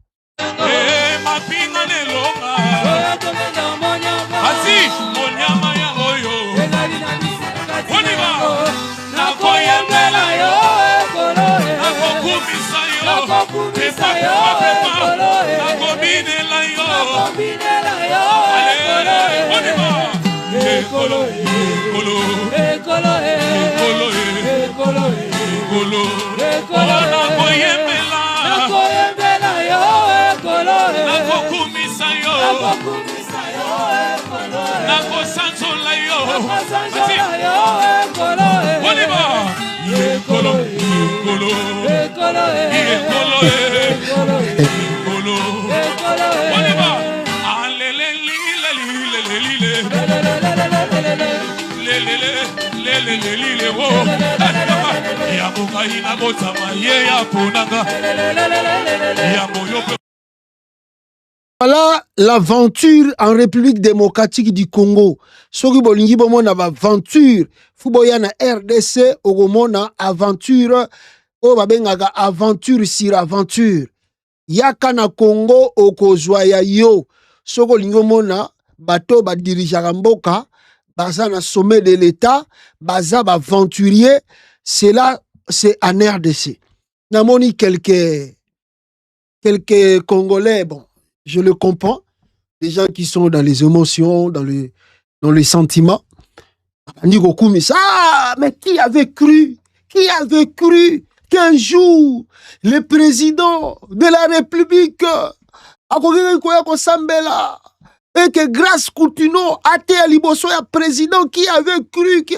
Voilà l'aventure en République démocratique du Congo. Soki bolingi bomona aventure fuboya na RDC ogomona aventure o babengaka aventure sur aventure. yaka na Congo okozwa ya yo soko lingo mona bato ba dirigeaka mboka baza na sommet de l'état baza ba aventurier. C'est là, c'est en RDC. Namoni quelques Congolais, bon, je le comprends, des gens qui sont dans les émotions, dans les sentiments. Ah, mais qui avait cru qu'un jour, le président de la République, et que grâce Coutinho a été à Liboso, un président qui avait cru que...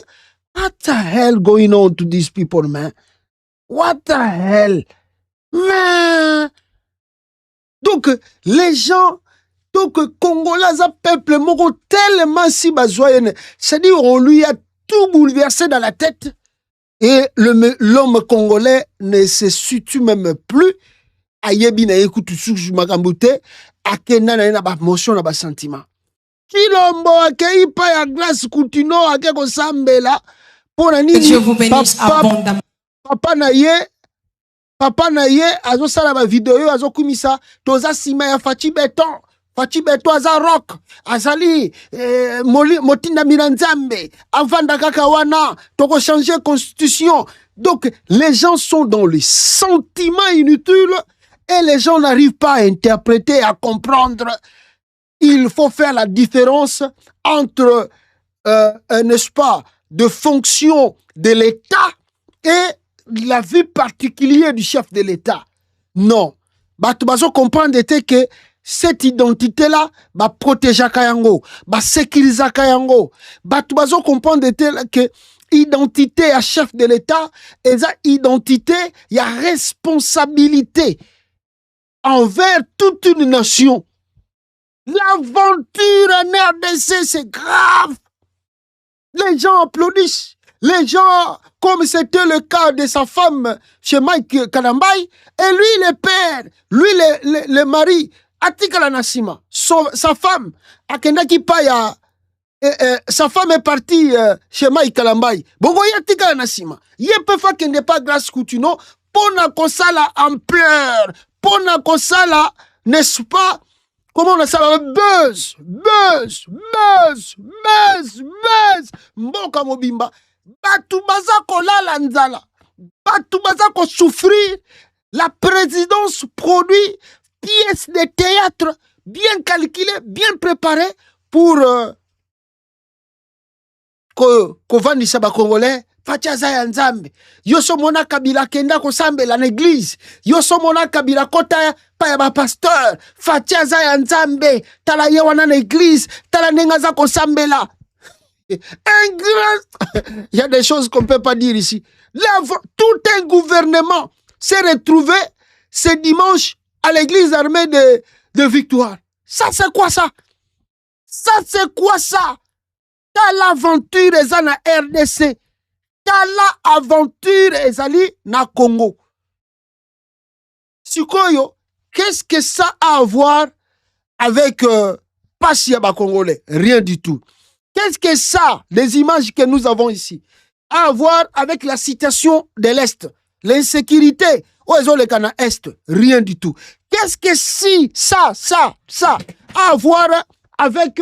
What the hell going on to these people, man? What the hell? Man! Donc, les gens, donc, Congolais, un peuple, moko tellement si bazoyen. C'est-à-dire, on lui a tout bouleversé dans la tête. Et l'homme congolais ne se situe même plus. Ayebi na écoute tout ce magambouté. Akena na ba motion na ba sentiment. Kilombo akei pa ya grâce Coutinho akeko sambela. Que Dieu vous bénisse abondamment. Papa na ye azo sala ba vidéo azo kumisa toza sima ya Fachi Beton aza rock azali motinda miranzambe avanda kaka wana toko changer constitution. Donc les gens sont dans les sentiments inutiles et les gens n'arrivent pas à interpréter, à comprendre. Il faut faire la différence entre n'est-ce pas, de fonction de l'État et la vie particulière du chef de l'État. Non. Bato bazo comprendre que cette identité-là va protéger Kayango, va sécuriser Kayango. Bato bazo comprendre que identité à chef de l'État et ça identité, il y a responsabilité envers toute une nation. L'aventure en RDC, c'est grave. Les gens applaudissent. Les gens, comme c'était le cas de sa femme chez Mike Kalambay, et lui, le père, lui, le mari, Atikala Nassima, sa femme, Akendaki Paya, sa femme est partie chez Mike Kalambay. Bogo Yatikala Nassima. Yepefa Kende pas grâce Coutinho, pona kosala ampleur, pona kosala, n'est-ce pas? Comment on s'appelle? Buzz. Mboka mobimba. Batu baza kolala nzala. Batu baza ko souffrir. La présidence produit pièces de théâtre bien calculées, bien préparées pour kovandisa ba Congolais. Fatia Zaya Nzambe. Yoso mona kabila kenda ko sambe la l'église. Yoso mona kabila kota pa ya ba pasteur. Fatia Zaya Nzambe. Tala ye wana na église. Tala nenga za ko sambe la. Un grand... Il y a des choses qu'on ne peut pas dire ici. Là, tout un gouvernement s'est retrouvé ce dimanche à l'église armée de Victoire. Ça, c'est quoi ça? Ça, c'est quoi ça? T'as l'aventure et ça na RDC. T'as l'aventure et ça na Congo. Sikoyo, qu'est-ce que ça a à voir avec Pasiaba Congolais? Rien du tout. Qu'est-ce que ça, les images que nous avons ici, a à voir avec la situation de l'Est, l'insécurité, où est le Cana Est? Rien du tout. Qu'est-ce que si, ça, a à voir avec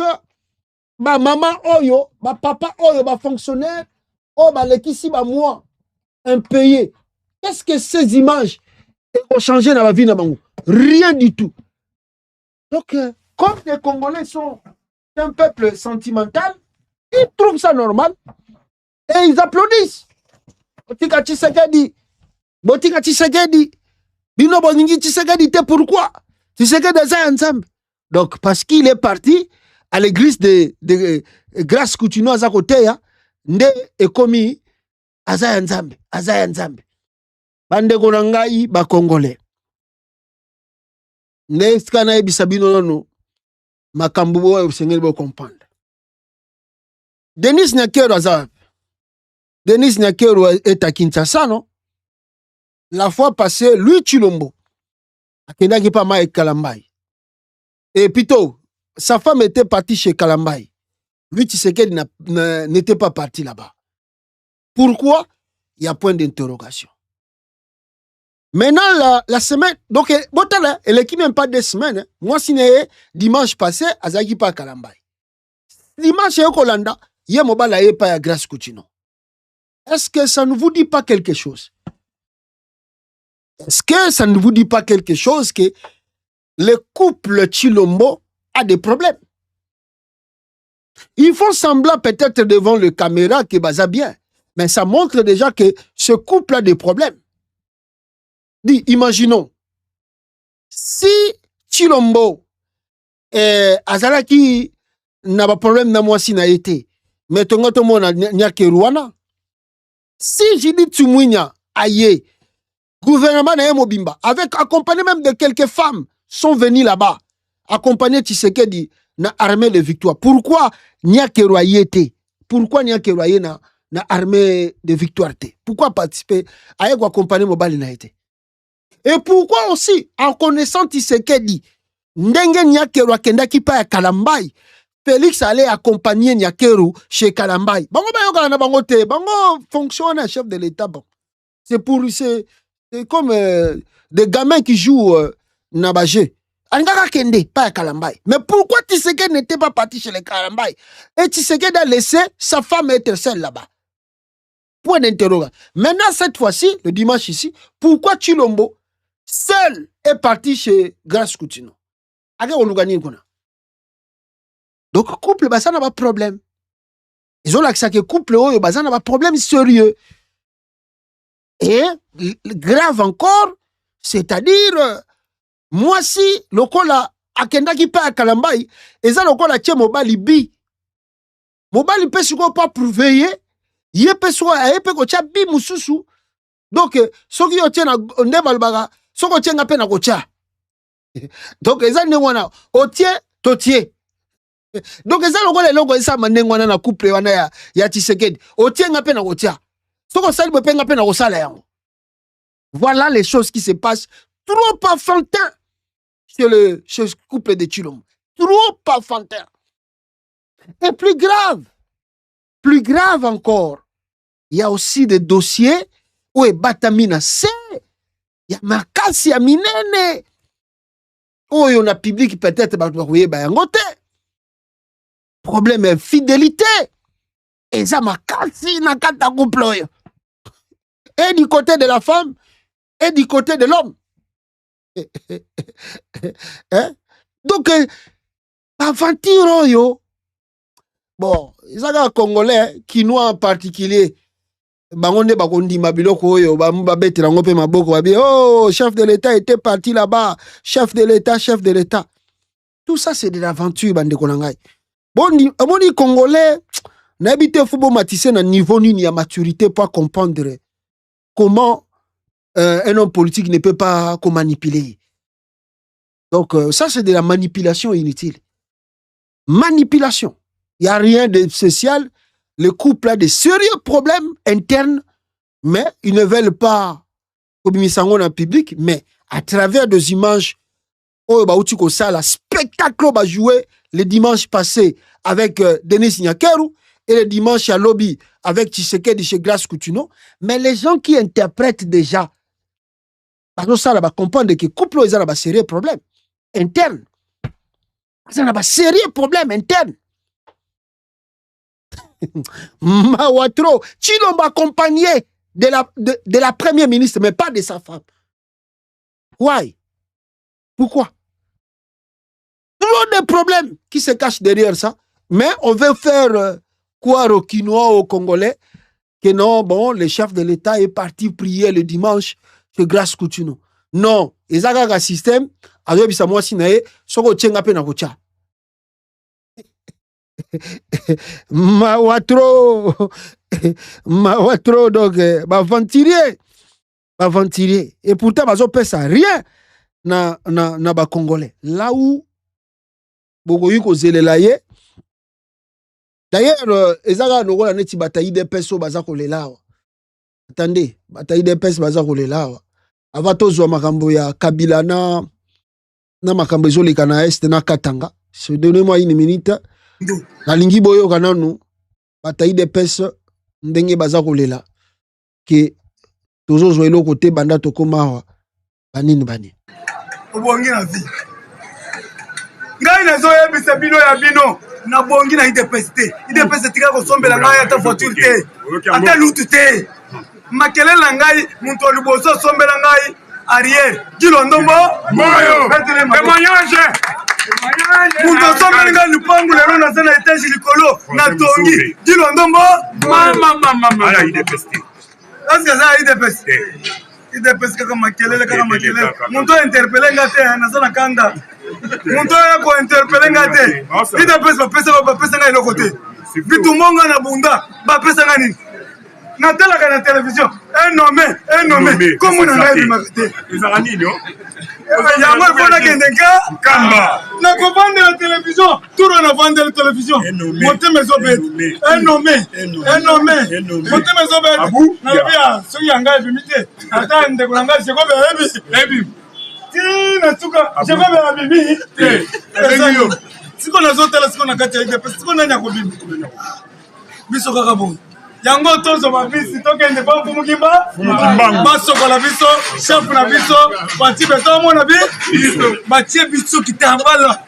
ma maman Oyo, ma papa Oyo, ma fonctionnaire, oh, ma l'équipe, ma moi, impayé. Qu'est-ce que ces images ont changé dans ma vie? Rien du tout. Donc, comme les Congolais sont un peuple sentimental, ils trouvent ça normal et ils applaudissent. Botika Tshisekedi, Bino Boningi Tshisekedi, pourquoi? Tshisekedi Zaya Nzambe. Donc, parce qu'il est parti à l'église de Grâce Coutinho à côté, nde ekomi Zaya Nzambe. Bande konangai ba Congolais. Ne skana ebisa bino no makambo bo sengeli bo comprendre. Denis Nyakero est à Kinshasa, non? La fois passée, lui Chilombo akendaki pa Mike Kalambay. Et plutôt, sa femme était partie chez Kalambay. Lui Tshisekedi n'était pas parti là-bas. Pourquoi? Il y a point d'interrogation. Maintenant, la semaine, donc, elle est qui même pas 2 semaines. Hein. Moi, si dimanche passé, Azaki pa Kalambay. Dimanche, Kolanda, il y a mobile à pas Grace Coutinho. Est-ce que ça ne vous dit pas quelque chose? Est-ce que ça ne vous dit pas quelque chose que le couple Chilombo a des problèmes? Ils font semblant peut-être devant le caméra que ça bien, mais ça montre déjà que ce couple a des problèmes. Dis, imaginons, si Chilombo Azalaki n'a pas de problème dans moi si n'a été, mais ton autre monde n'a que Rwanda. Si Judith Tsumwinya aïe, gouvernement na Mobimba, avec accompagné même de quelques femmes, sont venues là-bas, accompagné Tshisekedi na armée de victoire. Pourquoi n'y que royauté? Pourquoi n'y que royauté na armée de victoire? Pourquoi participer à accompagner Mobali na été? Et pourquoi aussi, en connaissant Tshisekedi, ndenge Nyakeru akendaki pa ya Kalambay, Félix allait accompagner Nyakeru chez Kalambay. Bango bayoka na bango te, bango fonctionne chef de l'État. Bon. C'est comme des gamins qui jouent Nabagé. Angaka kende pa ya Kalambay. Mais pourquoi Tshisekedi n'était pas parti chez les Kalambay? Et Tshisekedi a laissé sa femme être seule là-bas. Point d'interrogation. Maintenant, cette fois-ci, le dimanche ici, pourquoi Chilombo seul est parti chez Grace Coutinho? Donc, couple, ça n'a pas de problème. Ils ont l'accès que couple, ça n'a pas de problème sérieux. Et, grave encore, c'est-à-dire, moi si, le kola, akenda ki pa Kalambay, et ça le kola tient mobali bi. Mobali peut se pas prouver, il peut soit, il peut ko tia bi mususu. Donc, ce qui tient à Ndebalbaga, ce qui tient à peine à Gocha. Donc, les gens ne otie, totie. Donc, les gens ne vont pas manengwana na couple wana ya Tshisekedi. Otie à peine à Gocha. Ce qui sali peine à peine à Gosala. Voilà les choses qui se passent. Trop enfantin chez le couple de Chilombo. Trop enfantin. Et plus grave encore, il y a aussi des dossiers où est Batamina C. Il y a Makasi ya minene. Oh, il y a public peut-être problème est fidélité. Et ça Makasi na kata couple. Et du côté de la femme, et du côté de l'homme. Hein? Donc, aventure, yo. Bon, ils ont Congolais, Quinois en particulier. Bangonde bakondi mabiloko yo ba betela ngope maboko ba oh chef de l'État était parti là-bas, chef de l'État. Tout ça c'est de l'aventure bande konangai. Boni Congolais n'habite faut bon matisser na niveau ni ya maturité pour comprendre comment un homme politique ne peut pas manipuler. Donc ça c'est de la manipulation inutile. Manipulation. Il n'y a rien de spécial. Le couple a de sérieux problèmes internes, mais ils ne veulent pas communiquer en public, mais à travers des images, la spectacle va jouer le dimanche passé avec Denis Nyakeru et le dimanche à Lobby avec Tshisekedi chez Grace Coutinho. Mais les gens qui interprètent déjà, parce que ça va comprendre que le couple a un sérieux problème interne. Ça a un sérieux problème interne. Mawatro, Chilombo accompagné de la première ministre, mais pas de sa femme. Why? Pourquoi? Trop de problèmes qui se cachent derrière ça, mais on veut faire croire aux Quinois, aux Congolais, que non, bon, le chef de l'État est parti prier le dimanche chez Grace Coutinho. Non, ils ont un système, alors ils sont sinae, soko tchenga pe na kocha. Mawatro, donc, ventilier. Et pourtant, bazo pesa rien na ba Congolais. Là où, bogoyi ko zelela ye. D'ailleurs, ezaka no la neti bataille de peso baza ko lelawa. Attendez, bataille de peso baza ko lelawa. Avato zo makambo ya Kabila na makambo ezoleka na est na Katanga. Se donnez-moi une minute. Nalingi boyo kananu bataille de pesa ndenge baza kolela ke tozo zoelo côté banda tokoma Banini. Obongi na vie. Ngai nazo yebisa bino ya bino na bongi na IDPS te. IDPS tika ko sombela ngai ata voiture te. Ata lutu te. Makele na ngai muntu liboso sombela ngai arrière. Gilondombo moyo. Témoignage. Muntu sombela ngai lupangu lelo na zana etage likolo na tongi. Gilondombo mama ala IDPS te. Est-ce que ça IDPS? IDPS kaka makelele. Muntu interpeller ngate na zana kanda. Muntu yako interpeller ngate. IDPS ba pesa ngai lokote. Bitu monga na bunda ba pesa ngai nini? Natala kana télévision. Un nommé. Comme on a dit marité. Ils ont nini non? Yango fona kendeka kamba. Na ko vendre la télévision. Tout on a vendu la télévision. Monter mes obet. Un nommé. Monter mes obet. Na bia so yanga bimite. Ata ndeko nanga je ko bebi. Ti na tuka je ko bebi. Siko na zotela siko na kati ya siko na nyako bibi. Biso kaka bon. Yango tozo mabisi tokende ba mukimba basokola biso chef na biso bati beto mona bi batie biso kitambala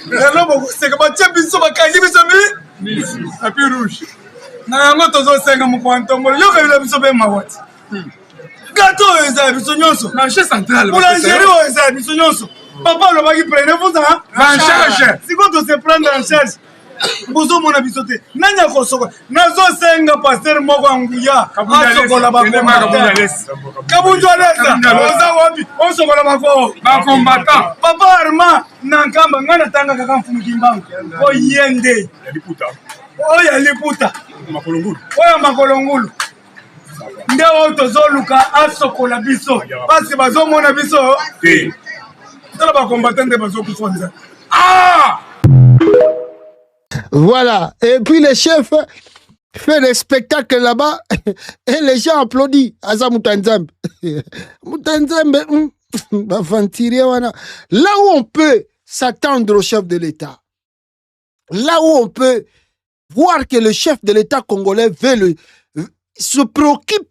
elo boko seka batie biso bakangi biso bi api rouge na yango tozo senga mukwantombo yoka bila biso be mawati gato eza biso nyonso na chez central boulangerie eza biso nyonso papa lo baki prenez-vous en charge siko to se prendre en charge bozo mona bisote nanya kosoko nazo senga pasteur moko anguya asokola ba kabunjwa lesa oza wapi osokola ba combattant papa arma nankamba ngana tanga kaka mfumu kimbangu oyende oya liputa makolongulu nde otozoluka asokola biso parce bazo mona biso tala ba combattant de bazo kufonza Voilà. Et puis le chef fait des spectacles là-bas et les gens applaudissent. Asa Mutanzambe. Mutanzambe, là où on peut s'attendre au chef de l'État, là où on peut voir que le chef de l'État congolais se préoccupe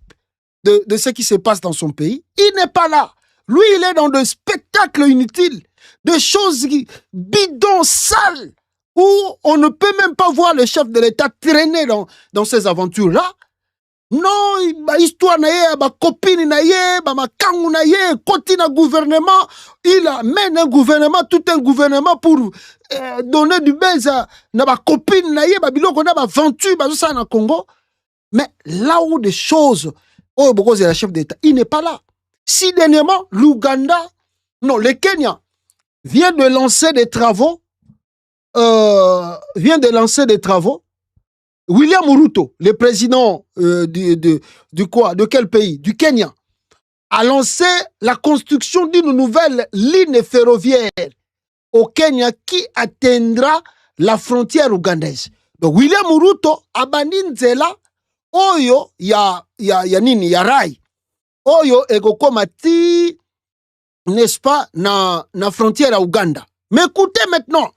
de ce qui se passe dans son pays, il n'est pas là. Lui, il est dans des spectacles inutiles, des choses bidons, sales, où on ne peut même pas voir le chef de l'État traîner dans ces aventures-là. Non, histoire na ye, copine na ye, makangu na ye, côté na gouvernement, il amène un gouvernement, tout un gouvernement pour donner du buzz na copine na ye, biloko na aventure, ça na Congo. Mais là où des choses, oh, Bokoze est le chef d'État, il n'est pas là. Si dernièrement, l'Ouganda, non, le Kenya, vient de lancer des travaux. William Ruto, le président de quel pays? Du Kenya, a lancé la construction d'une nouvelle ligne ferroviaire au Kenya qui atteindra la frontière ougandaise. Donc William Ruto a bandi nzela oyo ya rai oyo ekokomati, n'est-ce pas, na frontière à Ouganda. Mais écoutez maintenant.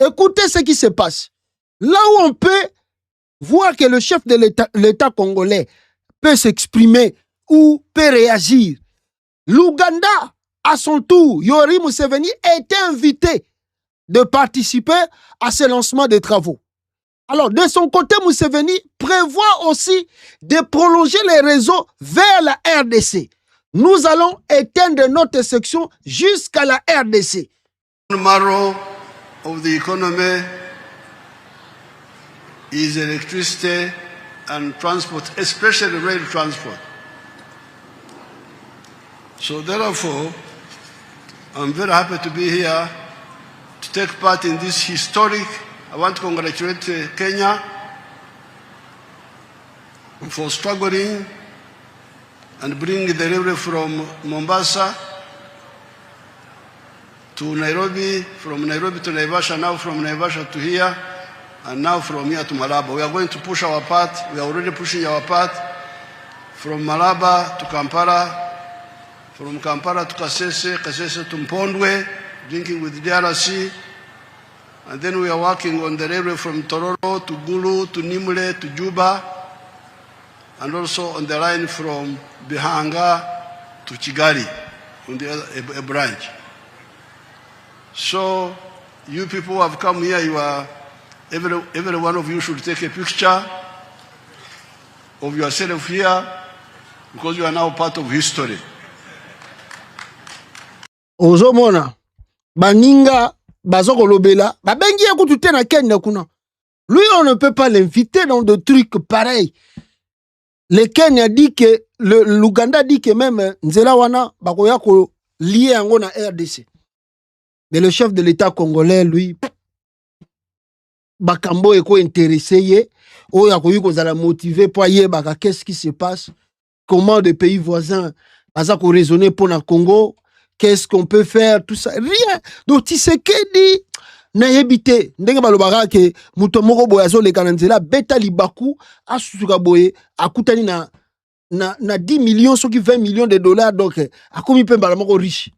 Écoutez ce qui se passe. Là où on peut voir que le chef de l'État congolais peut s'exprimer ou peut réagir, l'Ouganda, à son tour, Yoweri Museveni, était invité de participer à ce lancement des travaux. Alors, de son côté, Museveni prévoit aussi de prolonger les réseaux vers la RDC. Nous allons éteindre notre section jusqu'à la RDC. Of the economy is electricity and transport, especially rail transport. So therefore, I'm very happy to be here to take part in this historic. I want to congratulate Kenya for struggling and bringing the railway from Mombasa to Nairobi, from Nairobi to Naivasha, now from Naivasha to here, and now from here to Malaba. We are going to push our part. We are already pushing our part from Malaba to Kampala, from Kampala to Kasese, Kasese to Mpondwe, drinking with DRC. And then we are working on the railway from Tororo to Gulu to Nimule to Juba, and also on the line from Bihanga to Kigali. on the other, a branch. So you people who have come here, you are every one of you should take a picture of yourself here because you are now part of history. Ozomona baninga bazoko lobela babengi ekutu te na Kenya kuna. Lui, on ne peut pas l'inviter dans des trucs pareils. Le Kenya dit que l'Ouganda dit que même Nzela wana bakoya ko lié yango na RDC. Mais le chef de l'État congolais, lui, bakambo eko intéressé ye, oya ko yuko zala motivé pour ye baka qu'est-ce qui se passe, comment des pays voisins baza ko raisonner pour na Congo, qu'est-ce qu'on peut faire, tout ça, rien. Donc Tshisekedi na yebite ndenge balobaka ke muto moko boya zo le kananzela beta libaku asusuka boye akutani na 10 millions soki 20 millions de dollars donc akomi pe mbala moko riche.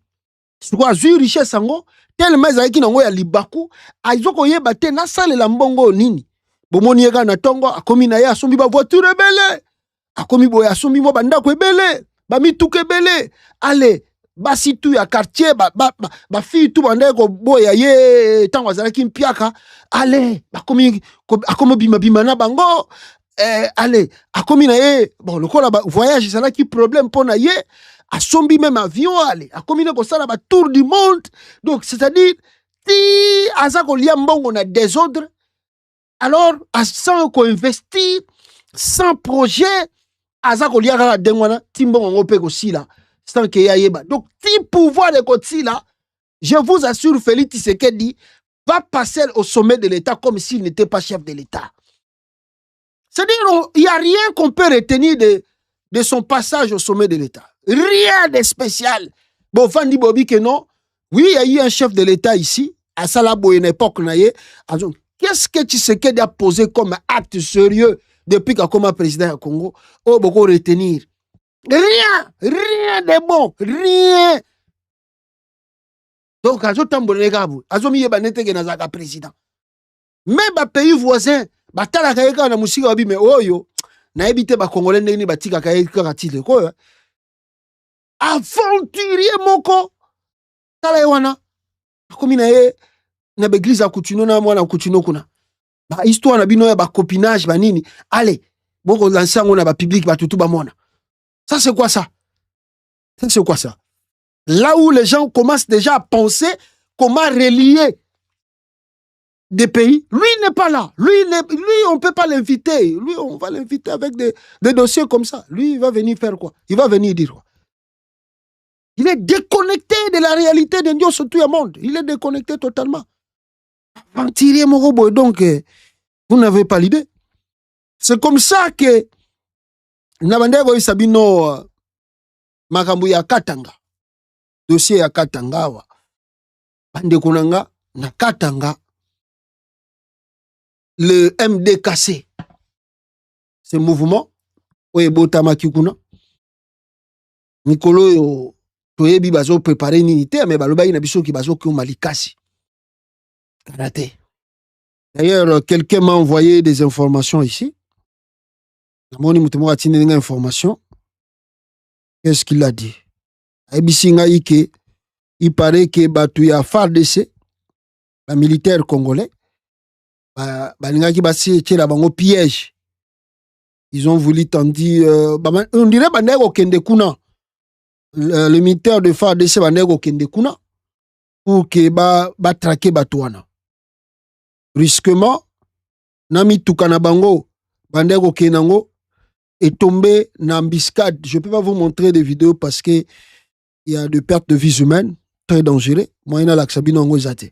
Siko azui richesse sango tellement ezaki nango ya libaku azoko yeba te na salela mbongo nini. Bomoni yeka na tongo akomi na ye asombi ba voiture ebele. Akomi boye asombi mo bandako ebele, ba mituka ebele. Allez basi tu ya quartier ba fille tu bande ko boya ye tango azalaki mpiaka ale akomi bima na bango ale akomi na ye bon lokola ba voyage ezalaki problème pona ye asombi même avion ale akomi na ko sala ba tour du monde. Donc c'est-à-dire ti azako lia mbongo na désordre alors sans ko investir sans projet azako lia kaka dengwana ti mbongo ngope ko sila sans que yayeba. Donc, si pouvoir de côté là, je vous assure, Félix Tshisekedi va passer au sommet de l'État comme s'il n'était pas chef de l'État. C'est-à-dire, il n'y a rien qu'on peut retenir de son passage au sommet de l'État. Rien de spécial. Bon, Fandi Bobi que non. Oui, il y a eu un chef de l'État ici, à Salabo, une époque, qu'est-ce que Tshisekedi a posé comme acte sérieux depuis qu'il a comme président du Congo? Oh, beaucoup retenir. Rien de bon, rien. Donc, azo tambole gabu, azo miye banete ke nazaka président. Même ba pays voisin, ba tala kayeka na musika wabi me oyo, na ebite ba congolais ndeni batika kayeka katile ko. Aventurier moko tala yewana. Akomi na ye na beglise akutuno na mwana akutuno kuna. Ba histoire na bino ya ba copinage ba nini. Allez, boko lansango na ba public ba tutu ba mona. Ça, c'est quoi ça? Ça, c'est quoi ça? Là où les gens commencent déjà à penser comment relier des pays, lui n'est pas là. Lui on ne peut pas l'inviter. Lui, on va l'inviter avec des dossiers comme ça. Lui, il va venir faire quoi? Il va venir dire quoi? Il est déconnecté de la réalité de Dieu sur tout le monde. Il est déconnecté totalement. En tirer mon robot, donc, vous n'avez pas l'idée. C'est comme ça que Nabandego Sabino makambu ya Katanga. Dossier ya Katanga wa. Bande kunanga na Katanga. Le MDKC. Ce mouvement oyebota makikuna. Nikolo yo toyebi bazo préparer nini te mais baloba ina biso ki bazo ki malikasi. Karate. D'ailleurs, quelqu'un m'a envoyé des informations ici. Information. Qu'est-ce qu'il a dit? Il paraît que Batouya FARDC, les militaires congolais, piège. Ils ont voulu tenter. On dirait le militaire de FARDC pour que traquer Batouana. Brusquement, Nami Tukana Bango, Bandego Kenango, est tombé en embuscade. Je ne peux pas vous montrer des vidéos parce qu'il y a des pertes de vies humaines très dangereuses. Moi, il y a l'Axabino Zate.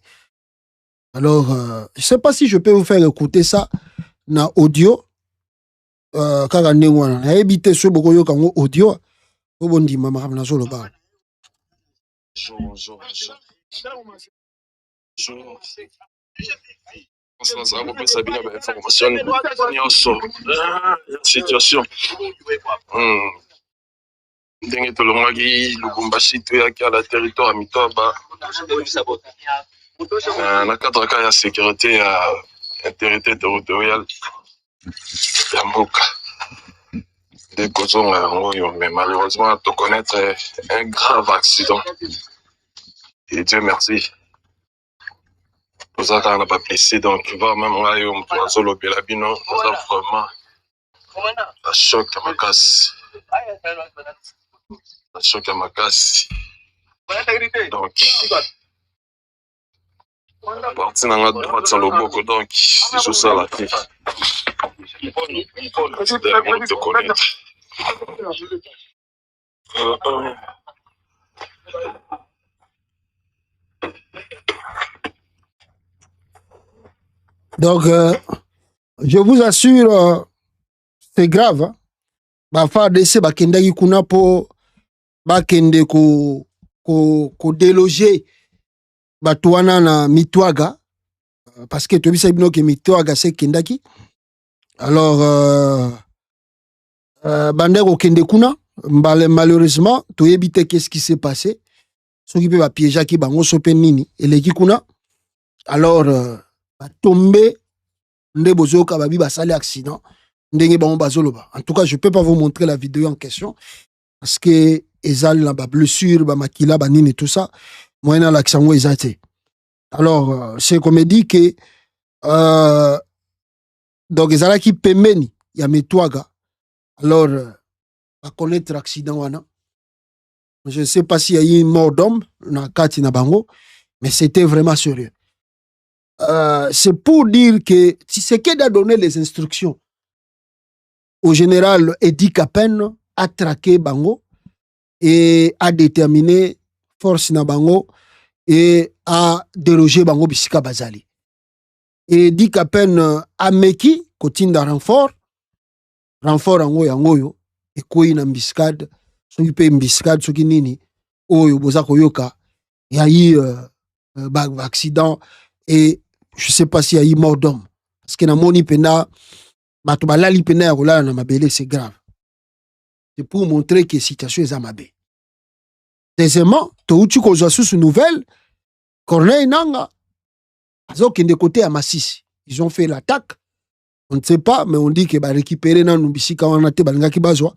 Alors, je ne sais pas si je peux vous faire écouter ça dans audio. Car on a évité ce bokoyo kango audio. Obondi mama na zolo ba. Situation ndenge tolongwaki Lubumbashi toyaki à la territoire ya Mitoba na cadre ka ya sécurité ya intégrité territoriale ya mboka des causons, mais malheureusement, de connaître un grave accident. Et Dieu merci. Nous avons pas blessé, donc vraiment, là, on peut solo Belabino, nous avons vraiment un choc à ma casse. Un choc à ma casse. Donc, à partir de la droite, sur le boko, donc, c'est juste ça la vie. C'est de te connaître. Donc, je vous assure, c'est grave. Hein? Bafa dese bakendaki kuna po bakende ko déloger batuana na Mitwaga parce que tobisa bino ke Mitwaga c'est kendaki. Alors bandeko kende kuna malheureusement toyebi te qu'est-ce qui s'est passé. Soki pe ba piéger ki bango sope nini eleki kuna. Alors tombé nde bozoka babi basali accident. En tout cas, je ne peux pas vous montrer la vidéo en question parce que ezal la blessure, ba makila, ba nini tout ça. Moi na l'accent ezate. Alors, c'est qu'on me dit que donc ezala qui pemeni ya Mitwaga. Alors va connaître l'accident wana. Je ne sais pas s'il y a eu une mort d'homme na kati na bango, mais c'était vraiment sérieux. C'est pour dire que Tshisekedi a donné les instructions au général Edi Kapen a traqué Bango et a déterminé force na Bango et a dérogé Bango bisika bazali. Et Edi Kapen a meki kotinda renfort ango yangoyo et koi na mbiscade soki pe mbiscade soki nini oyo boza koyoka ya eu accident et je sais pas s'il y a eu mort d'homme parce que na moni pena bato balali pena ya kolala na mabele, c'est grave. C'est pour montrer que la situation est amabé. Deuxièmement, touti kozwa sous nouvelle, Corneille Nanga, azokende côté à Massissi. Ils ont fait l'attaque. On ne sait pas, mais on dit que ba récupérer na nubisika wana te balingaki bazwa.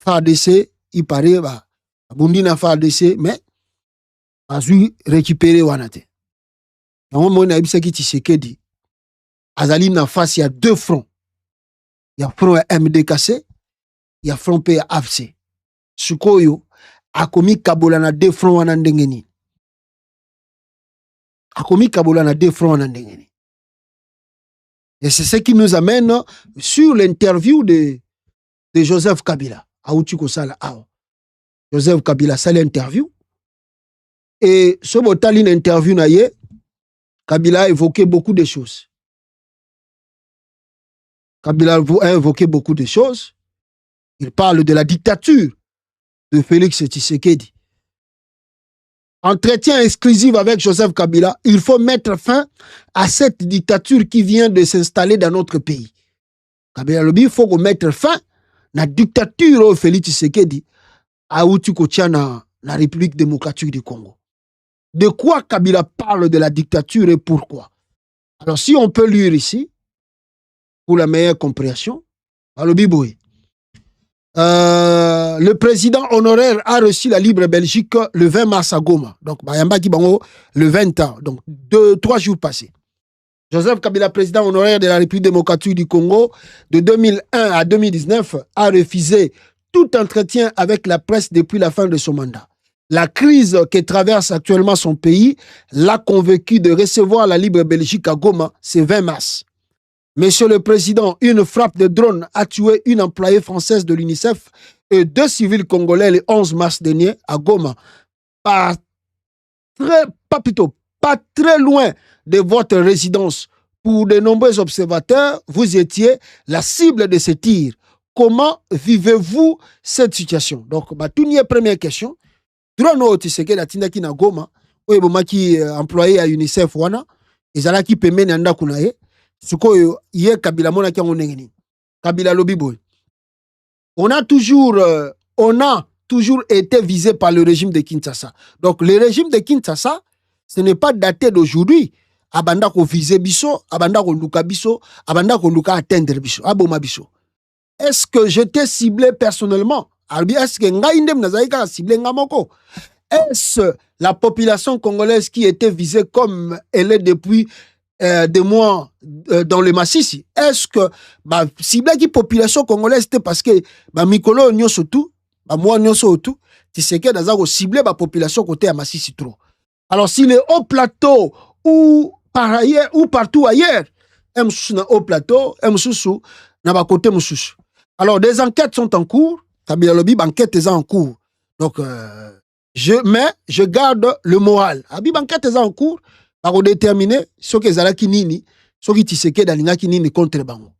FARDC, il paraît ba bundi na FARDC, mais azui récupérer wana te. Donc moi na ibisa ki Tshisekedi azali na face ya deux fronts. Il y a front MDKC, il y a front AFC. Sukoyo a commis Kabola na deux fronts wana ndengeni. A commis Kabola na deux fronts wana ndengeni. Et c'est ce qui nous amène sur l'interview de Joseph Kabila. Aoutuko Sala Ao. Joseph Kabila sale interview. Et ce botali une interview na ye, Kabila a évoqué beaucoup de choses. Kabila a évoqué beaucoup de choses. Il parle de la dictature de Félix Tshisekedi. Entretien exclusif avec Joseph Kabila. Il faut mettre fin à cette dictature qui vient de s'installer dans notre pays. Kabila Lobi, il faut mettre fin à la dictature de Félix Tshisekedi à Outukotia la République démocratique du Congo. De quoi Kabila parle de la dictature et pourquoi? Alors si on peut lire ici, pour la meilleure compréhension, le président honoraire a reçu la Libre Belgique le 20 mars à Goma. Donc, le 20 ans, donc 3 jours passés. Joseph Kabila, président honoraire de la République démocratique du Congo de 2001 à 2019, a refusé tout entretien avec la presse depuis la fin de son mandat. La crise que traverse actuellement son pays l'a convaincu de recevoir la Libre Belgique à Goma ce 20 mars. Monsieur le Président, une frappe de drone a tué une employée française de l'UNICEF et 2 civils congolais le 11 mars dernier à Goma. Pas très loin de votre résidence. Pour de nombreux observateurs, vous étiez la cible de ces tirs. Comment vivez-vous cette situation? Donc, première question. Drone au Tshisekedi la tindaki na Goma, qui employé à UNICEF wana, ezalaki pemene anda kunaye. Suko ye Kabila mona ki ngeni. Kabila lobiboy. On a toujours été visé par le régime de Kinshasa. Donc le régime de Kinshasa, ce n'est pas daté d'aujourd'hui. Abanda ko viser biso, abanda ko luka biso, abanda ko luka atteindre biso, aboma biso. est-ce que j'étais ciblé personnellement? Est-ce que Ngaïndem Nazaïka ciblé Ngamoko? Est-ce la population congolaise qui était visée comme elle est depuis des mois dans le Massissi? Est-ce que ciblé qui population congolaise c'était parce que Mikolo Nyoso tout, moi Nyoso tout, tu sais que dans ciblé la population côté à Massissi trop. Alors s'il est au plateau ou par ailleurs ou partout ailleurs, au plateau, na côté Moussous. Alors des enquêtes sont en cours. Kabila Lobi, enquête est en cours. Donc, je garde le moral. Abi enquête est en cours. Pour déterminer ce que Zala Kinini, ce qui tisseke d'Alina Kinini contre Bango.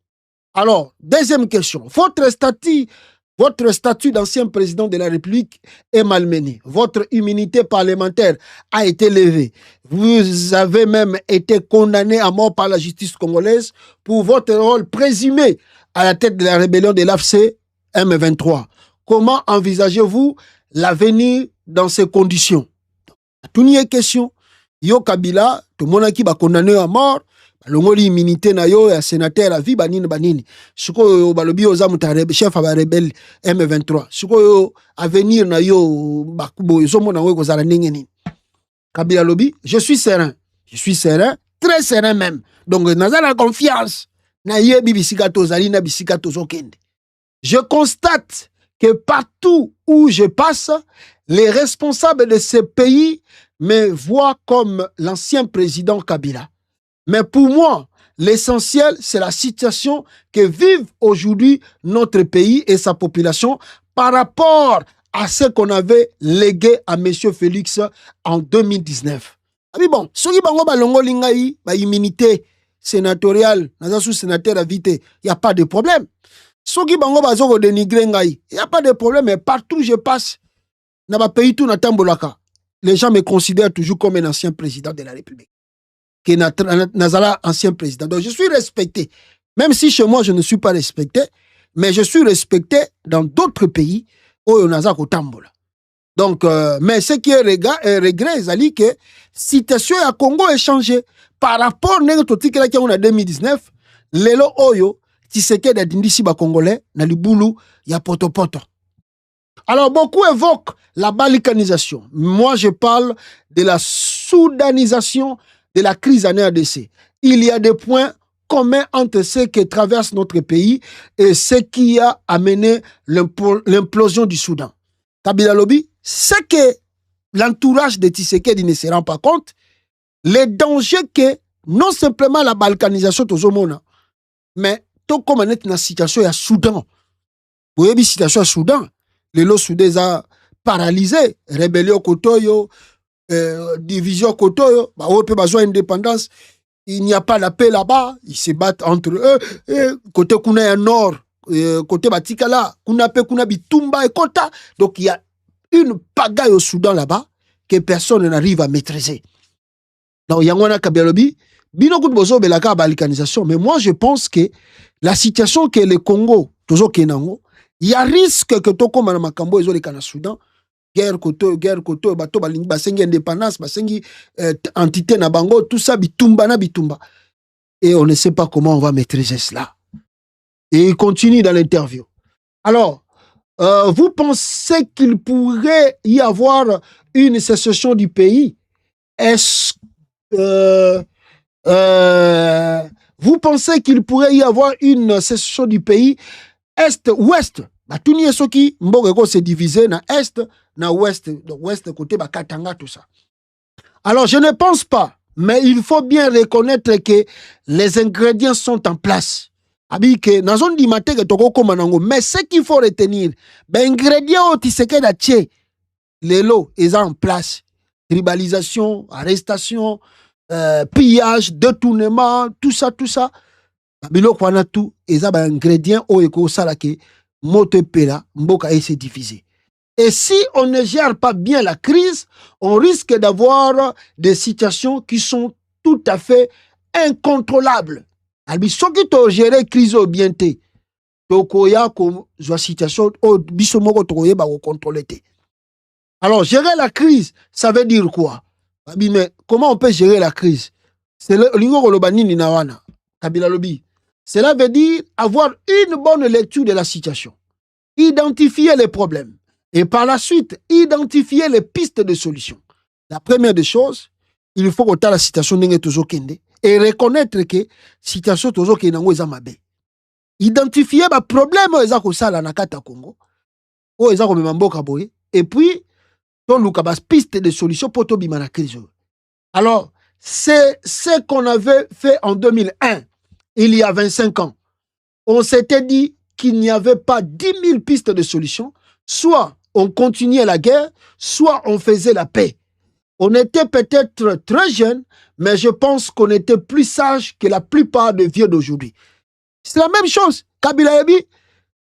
Alors, deuxième question. Votre statut d'ancien président de la République est malmené. Votre immunité parlementaire a été levée. Vous avez même été condamné à mort par la justice congolaise pour votre rôle présumé à la tête de la rébellion de l'AFC M23. Comment envisagez-vous l'avenir dans ces conditions? Tout n'y est question. Yo Kabila, tout le monde qui va condamner à mort, l'ongoli immunité na yo, sénateur à vie, banini. Suko yo balobi ozamu chef à la rebelle M23. Suko yo avenir na yo, bakubo yo somo na we kozala ningeni. Kabila lobi, je suis serein, très serein même. Donc nazala confiance. Na ye bibisikato zalina bisikato zokende. Je constate que partout où je passe, les responsables de ce pays me voient comme l'ancien président Kabila. Mais pour moi, l'essentiel, c'est la situation que vivent aujourd'hui notre pays et sa population par rapport à ce qu'on avait légué à M. Félix en 2019. Ah oui, bon, ce qui est immunité sénatoriale, sous-sénateur à vité, il n'y a pas de problème. Ceux qui bango bazo dénigrer ngai, il n'y a pas de problème, mais partout où je passe, dans ma pays tout natambolaka, les gens me considèrent toujours comme un ancien président de la République. Qui Nazala ancien président. Donc je suis respecté. Même si chez moi je ne suis pas respecté, mais je suis respecté dans d'autres pays où on a tambola. Donc, mais ce qui est regret, c'est que situation à Congo est changée par rapport à notre ticket qui on a 2019, lelo oyo Tshisekedi a dindisi ba Congolais na libulu ya poto. Alors beaucoup évoquent la balkanisation. Moi je parle de la soudanisation de la crise en RDC. Il y a des points communs entre ce qui traverse notre pays et ce qui a amené l'implosion du Soudan. Kabila Lobi, c'est que l'entourage de Tshisekedi ne se rend pas compte les dangers que non simplement la balkanisation tozomona, mais tout comme on est dans la situation à Soudan. Vous voyez la situation à Soudan, les lots soudés a paralysé, rébellion Kotoyo, division Kotoyo, bah on peut besoin indépendance, il n'y a pas la paix là-bas, ils se battent entre eux, côté Kuna nord, côté Batikala, Kuna Pe, Kuna Bitumba et Kota, donc il y a une pagaille au Soudan là-bas que personne n'arrive à maîtriser. Donc Yangwana Kabialobi, Binoku de Bozo Belaka balkanisation, mais moi je pense que la situation que le Congo, toujours Kenango, il y a risque que Toko Manamakambo et Zoleka na Soudan, guerre koto, bato balingi basengi indépendance, basengi entité na bango, tout ça bitumba na bitumba. Et on ne sait pas comment on va maîtriser cela. Et il continue dans l'interview. Alors, vous pensez qu'il pourrait y avoir une sécession du pays? Est-ce vous pensez qu'il pourrait y avoir une sécession du pays est-ouest? Tout n'y est ce qui s'est divisé na est, na ouest, donc ouest côté Katanga, tout ça. Alors je ne pense pas, mais il faut bien reconnaître que les ingrédients sont en place. Mais ce qu'il faut retenir, les ingrédients les lots sont en place. Tribalisation, arrestation, pillage, détournement, tout ça. Bilo kwana tout, ils ont des ingrédients au salake, motepela, mboka et se diviser. Et si on ne gère pas bien la crise, on risque d'avoir des situations qui sont tout à fait incontrôlables. Alors, si on gère la crise au bien, tokoya comme la situation au bisomoko tokoye ba contrôler. Alors, gérer la crise, ça veut dire quoi? Mais comment on peut gérer la crise? C'est le lingo kolobani ni nawana. Kabila lobi. Cela veut dire avoir une bonne lecture de la situation, identifier les problèmes et par la suite, identifier les pistes de solution. La première des choses, il faut que la situation n'est toujours kende et reconnaître que la situation est toujours kende. Identifier les problèmes eza ko sala na kata Congo, o eza ko memamboka boye, et puis ton lukabas piste de solution pour to bima na crise. Alors, c'est ce qu'on avait fait en 2001, il y a 25 ans. On s'était dit qu'il n'y avait pas 10 000 pistes de solution, soit on continuait la guerre, soit on faisait la paix. On était peut-être très jeunes, mais je pense qu'on était plus sages que la plupart des vieux d'aujourd'hui. C'est la même chose. Kabila Ebi,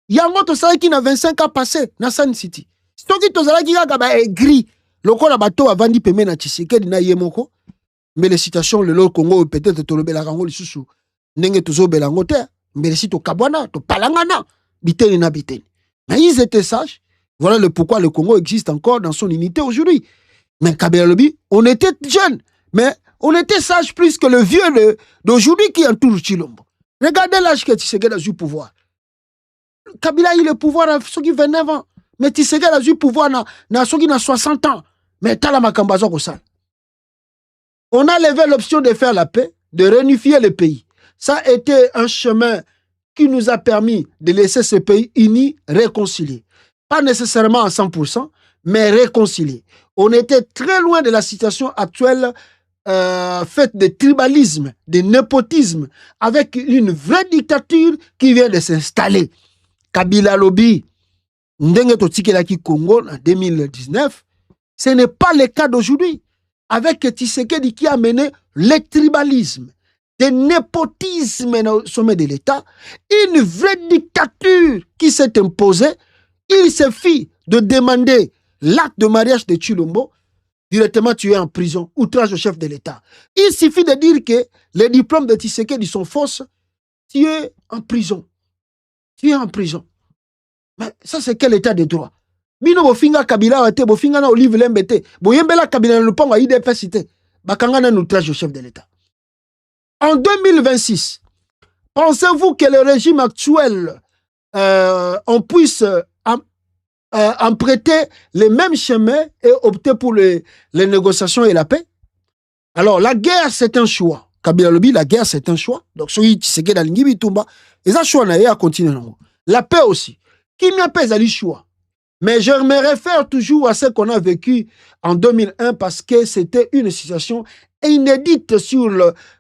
il y a un autre salaire qui n'a 25 ans passé dans Sun City. C'est qui to salaire qui a gris. Le corps bateau a vendu paiement na Tshisekedi na Yemoko. Mais les situations le Congo peut-être to le belango le susu. Nenge to zo belango te. Mais les sites Kabwana, to palangana, biteni na biteni. Mais ils étaient sages. Voilà le pourquoi le Congo existe encore dans son unité aujourd'hui. Mais Kabila Ebi, on était jeunes, mais on était sages plus que le vieux d'aujourd'hui qui entoure Chilombo. Regardez l'âge que Tshisekedi a eu pouvoir. Kabila a eu le pouvoir à ceux qui 29 ans. Mais Tshisekedi a eu pouvoir à ceux qui ont 60 ans. Mais t'as la makambazo comme ça. On a levé l'option de faire la paix, de réunifier le pays. Ça a été un chemin qui nous a permis de laisser ce pays uni, réconcilié. Pas nécessairement à 100%, mais réconcilié. On était très loin de la situation actuelle faite de tribalisme, de népotisme, avec une vraie dictature qui vient de s'installer. Kabila Lobi, Ndenge Totikelaki Congo en 2019, ce n'est pas le cas d'aujourd'hui. Avec Tshisekedi qui a mené le tribalisme, le népotisme au sommet de l'État, une vraie dictature qui s'est imposée. Il suffit de demander l'acte de mariage de Chilombo, directement tu es en prison, outrage au chef de l'État. Il suffit de dire que les diplômes de Tshisekedi sont fausses, tu es en prison. Tu es en prison. Mais ça, c'est quel état de droit? Bino bofinga Kabila wate, bofinga na Olive Lembete, boyembela Kabila na lupango IDP cité, bakanga na outrage au chef de l'État. En 2026, pensez-vous que le régime actuel, on puisse emprunter les mêmes chemins et opter pour les négociations et la paix? Alors, la guerre, c'est un choix. Kabila Lobi, la guerre, c'est un choix. Donc, celui qui s'est dans l'Ingibi Tumba, et ça, choix n'a continuer. La paix aussi. Qui n'a pas le choix? Mais je me réfère toujours à ce qu'on a vécu en 2001 parce que c'était une situation inédite sur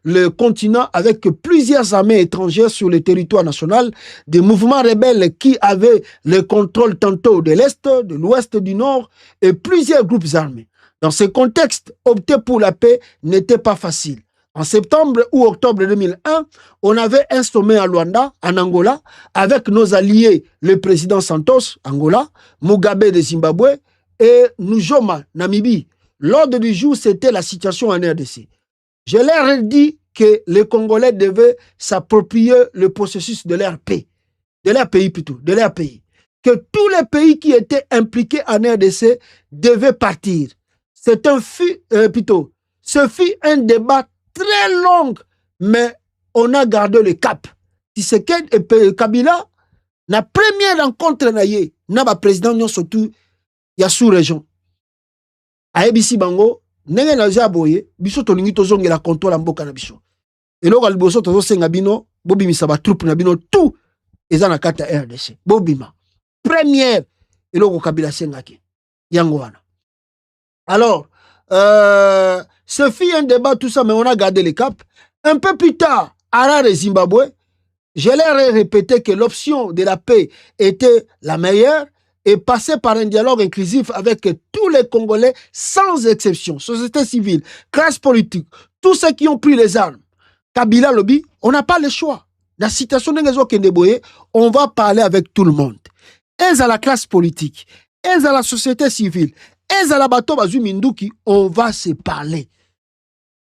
le continent avec plusieurs armées étrangères sur le territoire national, des mouvements rebelles qui avaient le contrôle tantôt de l'Est, de l'Ouest, du Nord et plusieurs groupes armés. Dans ce contexte, opter pour la paix n'était pas facile. En septembre ou octobre 2001, on avait un sommet à Luanda, en Angola, avec nos alliés, le président Santos, Angola, Mugabe de Zimbabwe et Nujoma, Namibie. L'ordre du jour, c'était la situation en RDC. Je leur ai dit que les Congolais devaient s'approprier le processus de leur paix, de leur pays plutôt, de leur pays. Que tous les pays qui étaient impliqués en RDC devaient partir. Ce fut un débat très long, mais on a gardé le cap. Tshisekedi et Kabila, la première rencontre na ba président nyon surtout ya sous-région. A ABC Bango, nenge na jaboye, biso tolingi tozongela contrôle mboka na biso. Eloko liboso tozo senga bino, bobimisa ba troupe na bino tout eza na kata RDC. Bobima. Première eloko Kabila sengaki. Yango wana. Alors, ce fut un débat, tout ça, mais on a gardé le cap. Un peu plus tard, Harare et Zimbabwe, je leur ai répété que l'option de la paix était la meilleure et passer par un dialogue inclusif avec tous les Congolais, sans exception, société civile, classe politique, tous ceux qui ont pris les armes. Kabila Lobi, on n'a pas le choix. La situation de on va parler avec tout le monde. Et à la classe politique, et à la société civile, et à la bateau Bazuminduki, on va se parler.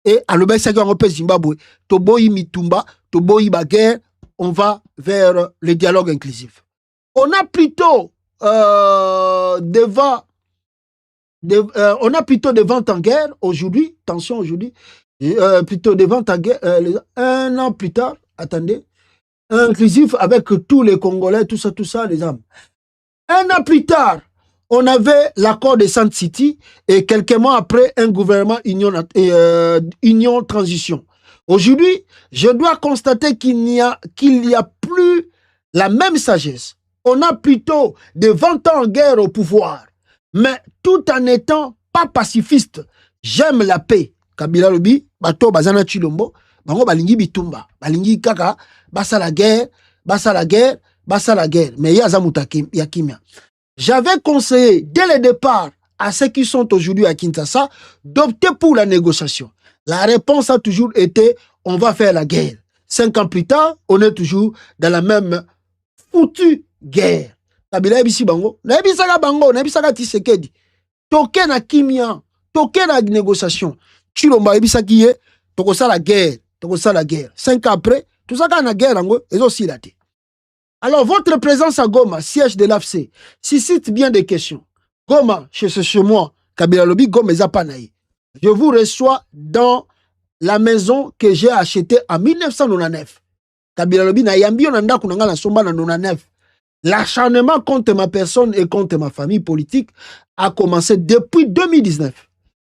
Et à l'Obesaki Européen Zimbabwe, Toboyi Mitumba, Toboyi Baguerre, on va vers le dialogue inclusif. On a plutôt on a plutôt des ventes en guerre aujourd'hui, tension aujourd'hui, plutôt des ventes en guerre, un an plus tard, attendez, inclusif avec tous les Congolais, tout ça, les hommes. Un an plus tard, on avait l'accord de Sand City et quelques mois après, un gouvernement union transition. Aujourd'hui, je dois constater qu'il n'y a plus la même sagesse. On a plutôt des 20 ans en guerre au pouvoir, mais tout en étant pas pacifiste. J'aime la paix. Kabila lobi, bato bazana chilombo, bango balingi bitumba, balingi kaka, basa la guerre. Mais il y a Zamutakim, il y a Kimia. J'avais conseillé dès le départ à ceux qui sont aujourd'hui à Kinshasa d'opter pour la négociation. La réponse a toujours été on va faire la guerre. 5 ans plus tard, on est toujours dans la même foutue guerre. Kabila ebisi bango, na ebisaka Tshisekedi. Toke na Kimia, toke na négociation. Chilomba ebisaki ye, toko sa la guerre. 5 ans après, tout ça quand la guerre est aussi raté. Alors, votre présence à Goma, siège de l'AFC, suscite bien des questions. Goma, chez moi, Kabila Lobi, Goma Zapanaï. Je vous reçois dans la maison que j'ai achetée en 1999. Kabila Lobi, na yambi onanda kunanga la somba na 99. L'acharnement contre ma personne et contre ma famille politique a commencé depuis 2019,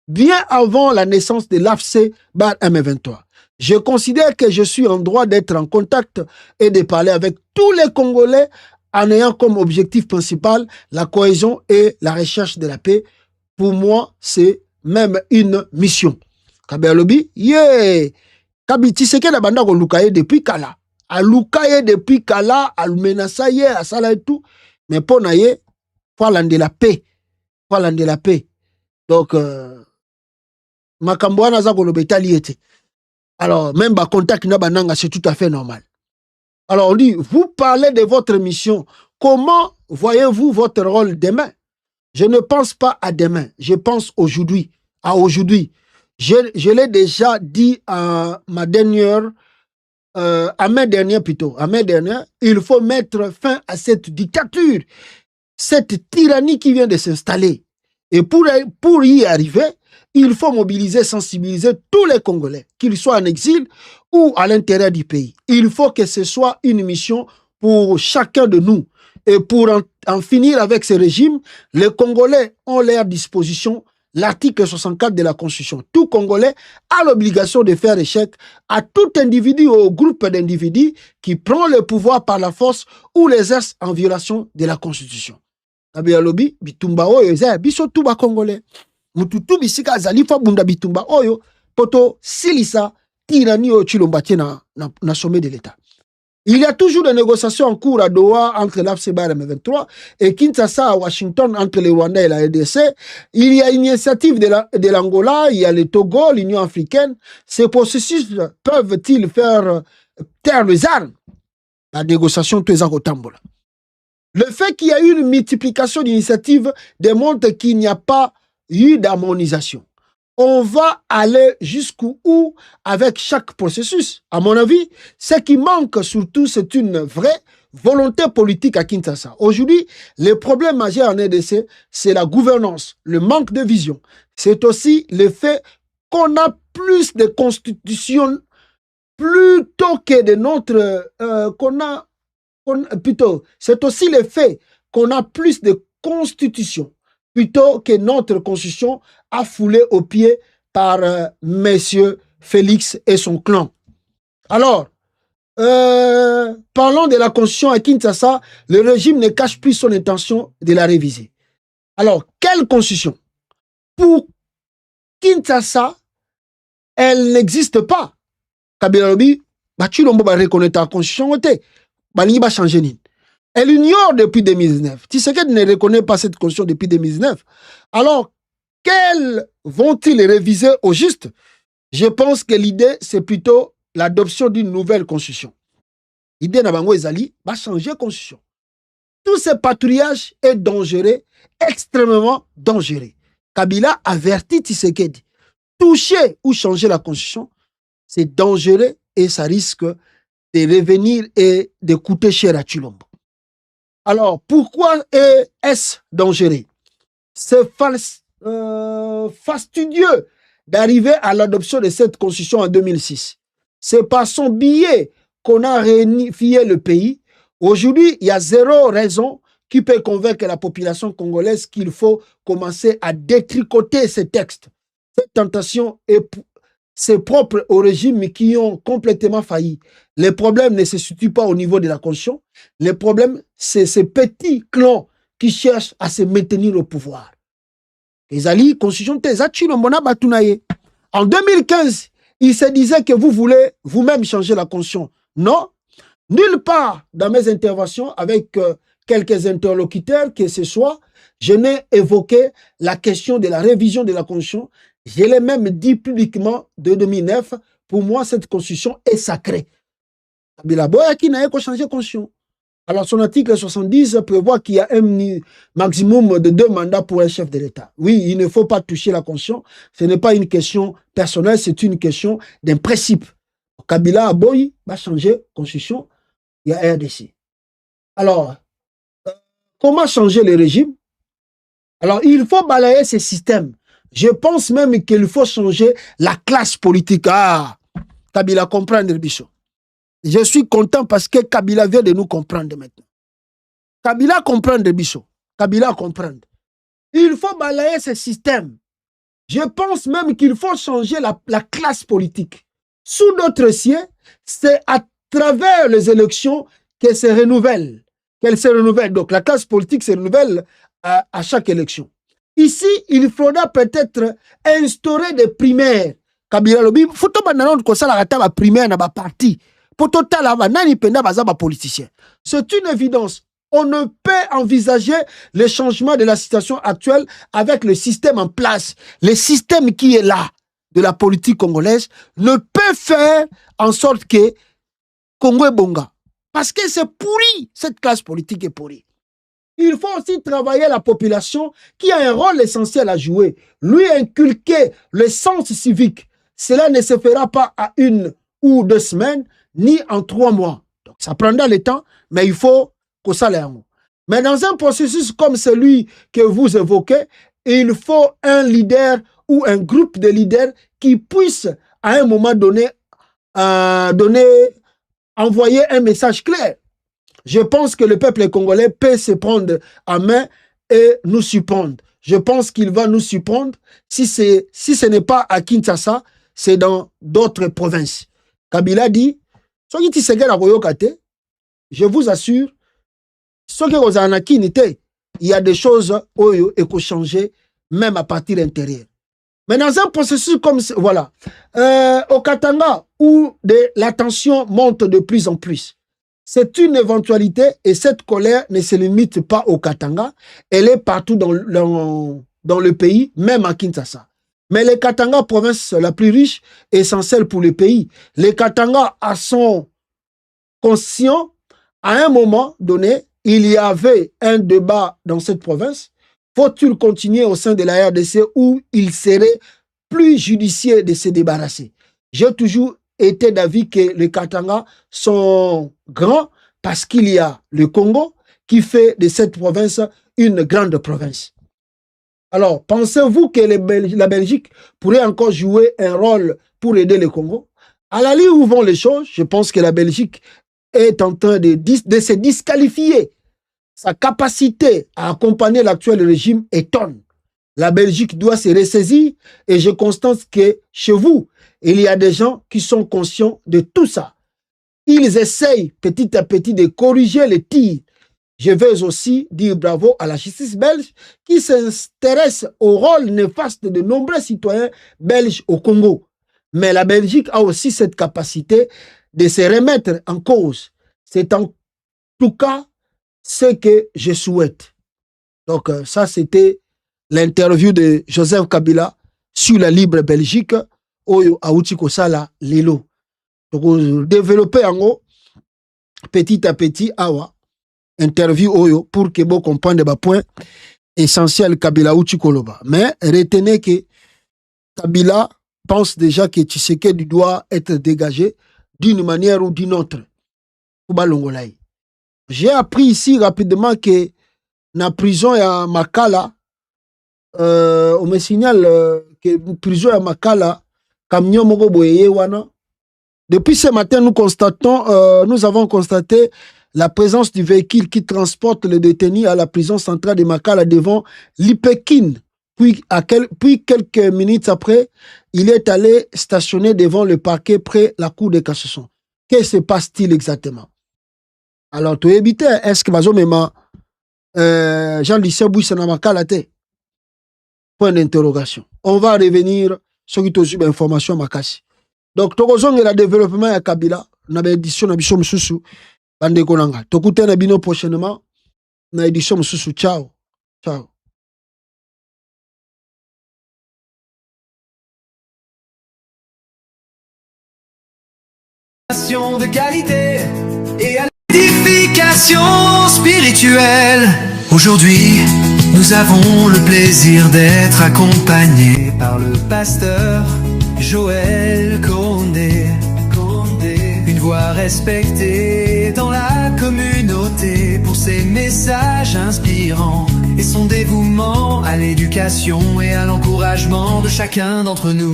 bien avant la naissance de l'AFC Bar M23. Je considère que je suis en droit d'être en contact et de parler avec tous les Congolais en ayant comme objectif principal la cohésion et la recherche de la paix. Pour moi, c'est même une mission. Kabila Lobi, Kabiti seke na banda ko lukaye depuis Kala. A lukaye depuis Kala, a menaçaye, a sala et tout. Mais pour naye, faut de la paix. Donc, makambo wana za ko lobetali ete. Alors, même ba contact na bananga, c'est tout à fait normal. Alors, on dit, vous parlez de votre mission. Comment voyez-vous votre rôle demain? Je ne pense pas à demain. Je pense aujourd'hui. À aujourd'hui. Je l'ai déjà dit à ma dernière, à mai dernier, il faut mettre fin à cette dictature, cette tyrannie qui vient de s'installer. Et pour y arriver, il faut mobiliser, sensibiliser tous les Congolais, qu'ils soient en exil ou à l'intérieur du pays. Il faut que ce soit une mission pour chacun de nous. Et pour en finir avec ce régime, les Congolais ont à leur disposition l'article 64 de la Constitution. Tout Congolais a l'obligation de faire échec à tout individu ou au groupe d'individus qui prend le pouvoir par la force ou l'exerce en violation de la Constitution. Kabila Lobi, bitumba oyo eza biso tuba Congolais. Mututu bisika zalifa bunda bitumba oyo poto silisa tirani oyo Tshilomba tie na sommet de l'État. Il y a toujours des négociations en cours à Doha entre l'AFC-Bar M23 et Kinshasa à Washington entre le Rwanda et la RDC. Il y a une initiative de l'Angola, il y a le Togo, l'Union africaine. Ces processus peuvent-ils faire taire les armes? La négociation tout est au tambola. Le fait qu'il y a eu une multiplication d'initiatives démontre qu'il n'y a pas eu d'harmonisation. On va aller jusqu'où avec chaque processus. À mon avis, ce qui manque surtout, c'est une vraie volonté politique à Kinshasa. Aujourd'hui, le problème majeur en RDC, c'est la gouvernance, le manque de vision. C'est aussi le fait qu'on a plus de constitutions plutôt que de notre... c'est aussi le fait qu'on a plus de constitutions plutôt que notre constitution a foulé aux pieds par Monsieur Félix et son clan. Alors, parlons de la constitution à Kinshasa, le régime ne cache plus son intention de la réviser. Alors, quelle constitution? Pour Kinshasa, elle n'existe pas. Kabila Lobi, Tshilombo va reconnaître la constitution, Balingi va changer. Elle ignore depuis 2019. Tshisekedi ne reconnaît pas cette constitution depuis 2019. Alors, quelles vont-ils réviser au juste? Je pense que l'idée, c'est plutôt l'adoption d'une nouvelle constitution. L'idée Nabango Ezali va changer la constitution. Tout ce patrouillage est dangereux, extrêmement dangereux. Kabila avertit Tshisekedi. Toucher ou changer la constitution, c'est dangereux et ça risque de revenir et de coûter cher à Tshilombo. Alors, pourquoi est-ce dangereux? C'est fastidieux d'arriver à l'adoption de cette constitution en 2006. C'est par son biais qu'on a réunifié le pays. Aujourd'hui, il y a zéro raison qui peut convaincre la population congolaise qu'il faut commencer à détricoter ces textes. Cette tentation c'est propre aux régimes qui ont complètement failli. Les problèmes ne se situent pas au niveau de la conscience. Les problèmes, c'est ces petits clans qui cherchent à se maintenir au pouvoir. En 2015, il se disait que vous voulez vous-même changer la conscience. Non, nulle part dans mes interventions avec quelques interlocuteurs que ce soit, je n'ai évoqué la question de la révision de la conscience. Je l'ai même dit publiquement de 2009. Pour moi, cette constitution est sacrée. Kabila Boya qui n'a pas changé de conscience. Alors, son article 70 prévoit qu'il y a un maximum de 2 mandats pour un chef de l'État. Oui, il ne faut pas toucher la conscience. Ce n'est pas une question personnelle, c'est une question d'un principe. Kabila Aboyi va changer de constitution. Il y a RDC. Alors, comment changer le régime? Alors, il faut balayer ce système. Je pense même qu'il faut changer la classe politique. Ah, Kabila comprendre, Bichot. Je suis content parce que Kabila vient de nous comprendre maintenant. Kabila comprendre, Bichot. Kabila comprendre. Il faut balayer ce système. Je pense même qu'il faut changer la classe politique. Sous d'autres cieux, c'est à travers les élections qu'elle se renouvelle. Donc la classe politique se renouvelle à chaque élection. Ici, il faudra peut-être instaurer des primaires. Kabila lobi, faut que la primaire na ba parti. C'est une évidence. On ne peut envisager le changement de la situation actuelle avec le système en place. Le système qui est là de la politique congolaise ne peut faire en sorte que Congo est bonga. Parce que c'est pourri. Cette classe politique est pourrie. Il faut aussi travailler la population qui a un rôle essentiel à jouer. Lui inculquer le sens civique. Cela ne se fera pas à 1 ou 2 semaines, ni en 3 mois. Donc ça prendra le temps, mais il faut que ça l'aille. Mais dans un processus comme celui que vous évoquez, il faut un leader ou un groupe de leaders qui puisse à un moment donné envoyer un message clair. Je pense que le peuple congolais peut se prendre en main et nous surprendre. Je pense qu'il va nous surprendre. Si ce n'est pas à Kinshasa, c'est dans d'autres provinces. Kabila dit, je vous assure, il y a des choses qui ont changé, même à partir de l'intérieur. Mais dans un processus comme voilà, au Katanga, où la tension monte de plus en plus, c'est une éventualité et cette colère ne se limite pas au Katanga, elle est partout dans le pays, même à Kinshasa. Mais les Katanga, province la plus riche, essentielle pour le pays. Les Katanga sont conscients, à un moment donné, il y avait un débat dans cette province. Faut-il continuer au sein de la RDC où il serait plus judiciaire de se débarrasser? J'ai toujours été d'avis que les Katanga sont grands parce qu'il y a le Congo qui fait de cette province une grande province. Alors, pensez-vous que la Belgique pourrait encore jouer un rôle pour aider le Congo? À la ligne où vont les choses, je pense que la Belgique est en train de se disqualifier. Sa capacité à accompagner l'actuel régime étonne. La Belgique doit se ressaisir et je constate que chez vous, il y a des gens qui sont conscients de tout ça. Ils essayent petit à petit de corriger les tirs. Je veux aussi dire bravo à la justice belge qui s'intéresse au rôle néfaste de nombreux citoyens belges au Congo. Mais la Belgique a aussi cette capacité de se remettre en cause. C'est en tout cas ce que je souhaite. Donc ça, c'était l'interview de Joseph Kabila sur la libre Belgique oyo auti kosala lelo. Donc développer en haut petit à petit awa interview oyo pour que vous compreniez le point essentiel Kabila outi koloba. Mais retenez que Kabila pense déjà que Tshisekedi doit être dégagé d'une manière ou d'une autre. J'ai appris ici rapidement que dans la prison à Makala, on me signale que la prison à Makala, camion moko boyeye wana, Depuis ce matin, nous avons constaté la présence du véhicule qui transporte le détenu à la prison centrale de Makala devant l'Ipekin. Puis quelques minutes après, il est allé stationner devant le parquet près la cour de cassation. Que se passe-t-il exactement? Alors, tu évites, est-ce que Jean-Lycée Bouissa na Makala te? Point d'interrogation. On va revenir sur une information makasi. Donc, Tokozong et le développement à Kabila, na édition na biso msusu, bande konanga. Tokute na bino prochainement, na édition msusu. Ciao. Ciao. De qualité et à l'édification spirituelle. Aujourd'hui, nous avons le plaisir d'être accompagnés par le pasteur Joël Condé. Une voix respectée dans la communauté pour ses messages inspirants et son dévouement à l'éducation et à l'encouragement de chacun d'entre nous.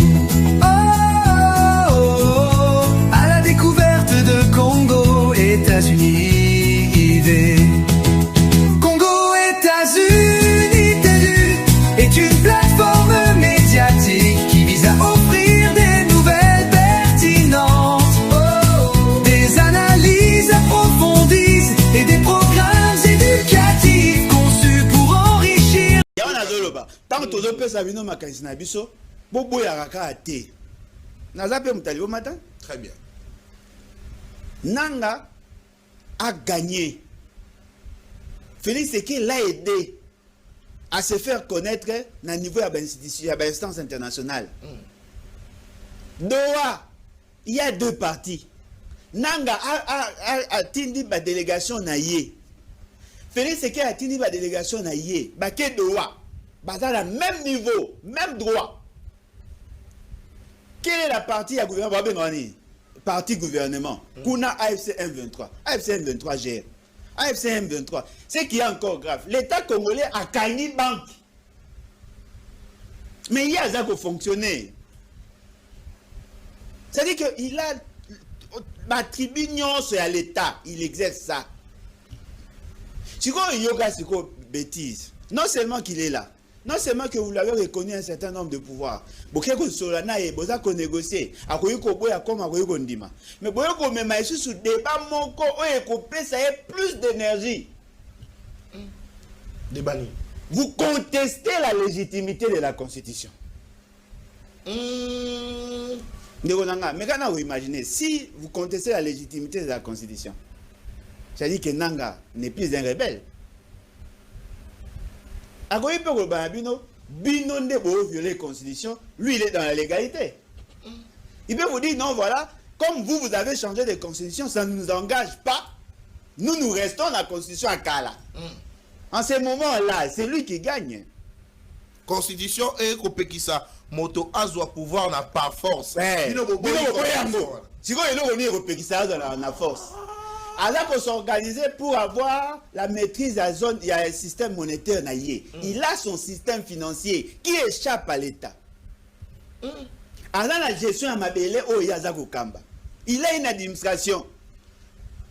À la découverte de Congo, États-Unis, IV. Congo, États-Unis, TEDU est une plateforme médiatique qui vise à offrir des nouvelles pertinentes, des analyses approfondies et des programmes éducatifs conçus pour enrichir. Tant que tu as vu ma casina biso, bobo ya raka te. Nazape mutali au matin. Très bien. Nanga a gagné. Félix Tshisekedi l'a aidé à se faire connaître à niveau de l'instance internationale. Doha, il y a deux partis. Nanga a tindi ba délégation na yé. Félix Tshisekedi a tindi ba délégation na yé. Ba ke Doha, ba dans le même niveau, même droit. Quelle est la partie à gouvernement? Parti gouvernement. Kuna AFC M23. AFC M23 gère. AFC M23. Ce qui est encore grave, l'État congolais a gagné banque. Mais il y a ça qui fonctionner. C'est-à-dire qu'il a ma tribune à l'État. Il exerce ça. Si vous avez yoga, c'est quoi bêtise? Non seulement qu'il est là. Non seulement que vous l'avez reconnu un certain nombre de pouvoirs. Mais vous avez négocier. Mais vous avez sous débat plus d'énergie. Vous contestez la légitimité de la Constitution. Mais quand vous imaginez, si vous contestez la légitimité de la Constitution, c'est-à-dire que Nanga n'est plus un rebelle. Il peut violer la Constitution, lui il est dans la légalité. Il peut vous dire non, voilà, comme vous avez changé de Constitution, ça ne nous engage pas. Nous restons dans la Constitution à Kala. En ce moment-là, c'est lui qui gagne. Constitution et Kopekisa, moto azwa pouvoir n'a pas force. Si vous avez la force. Alors qu'on s'organiser pour avoir la maîtrise de la zone, il y a un système monétaire naïe. Il a son système financier qui échappe à l'État. Alors la gestion à Mabele, il a une administration.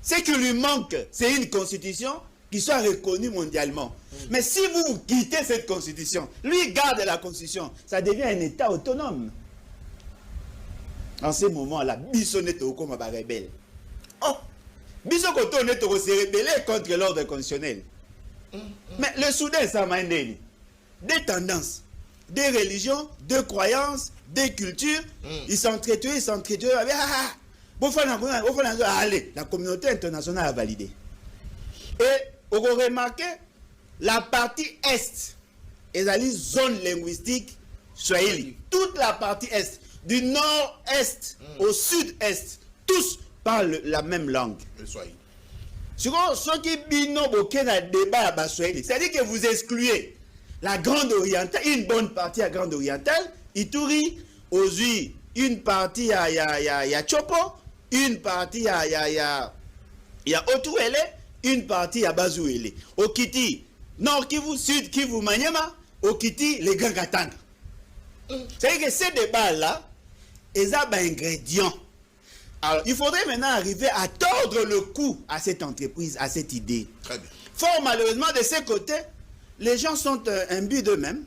Ce qui lui manque, c'est une constitution qui soit reconnue mondialement. Mais si vous quittez cette constitution, lui garde la constitution, ça devient un État autonome. En ce moment-là, Bissonnet au comme un rebelle. Oh! Biso koto ne to se rebeller contre l'ordre constitutionnel. Mais le Soudan, ça m'a aidé. Des tendances, des religions, des croyances, des cultures, ils s'entretuent. Allez, la communauté internationale a validé. Et on a remarqué, la partie Est, et la zone linguistique Swahili, toute la partie Est, du nord-est au sud-est, tous parle la même langue. C'est-à-dire que vous excluez la Grande Orientale, une bonne partie à Grande Orientale, Ituri, Ozui, une partie à Chopo, une partie à Otuele, une partie à Bazouele. Okiti, Nord Kivu, Sud Kivu, Maniema, Okiti, les Gangatanga. C'est-à-dire que ces débats-là, ils ont un ingrédient. Alors, il faudrait maintenant arriver à tordre le cou à cette entreprise, à cette idée. Très bien. Fort malheureusement, de ces côtés, les gens sont imbus d'eux-mêmes,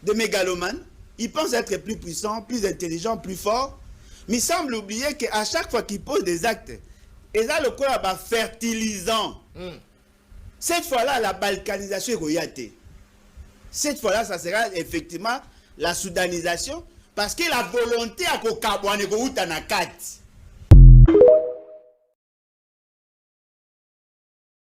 des mégalomanes. Ils pensent être plus puissants, plus intelligents, plus forts. Mais ils semblent oublier qu'à chaque fois qu'ils posent des actes, ils ont le corps fertilisant. Cette fois-là, la balkanisation est royauté. Cette fois-là, ça sera effectivement la soudanisation, parce que la volonté à Kokabouane Koutanakati.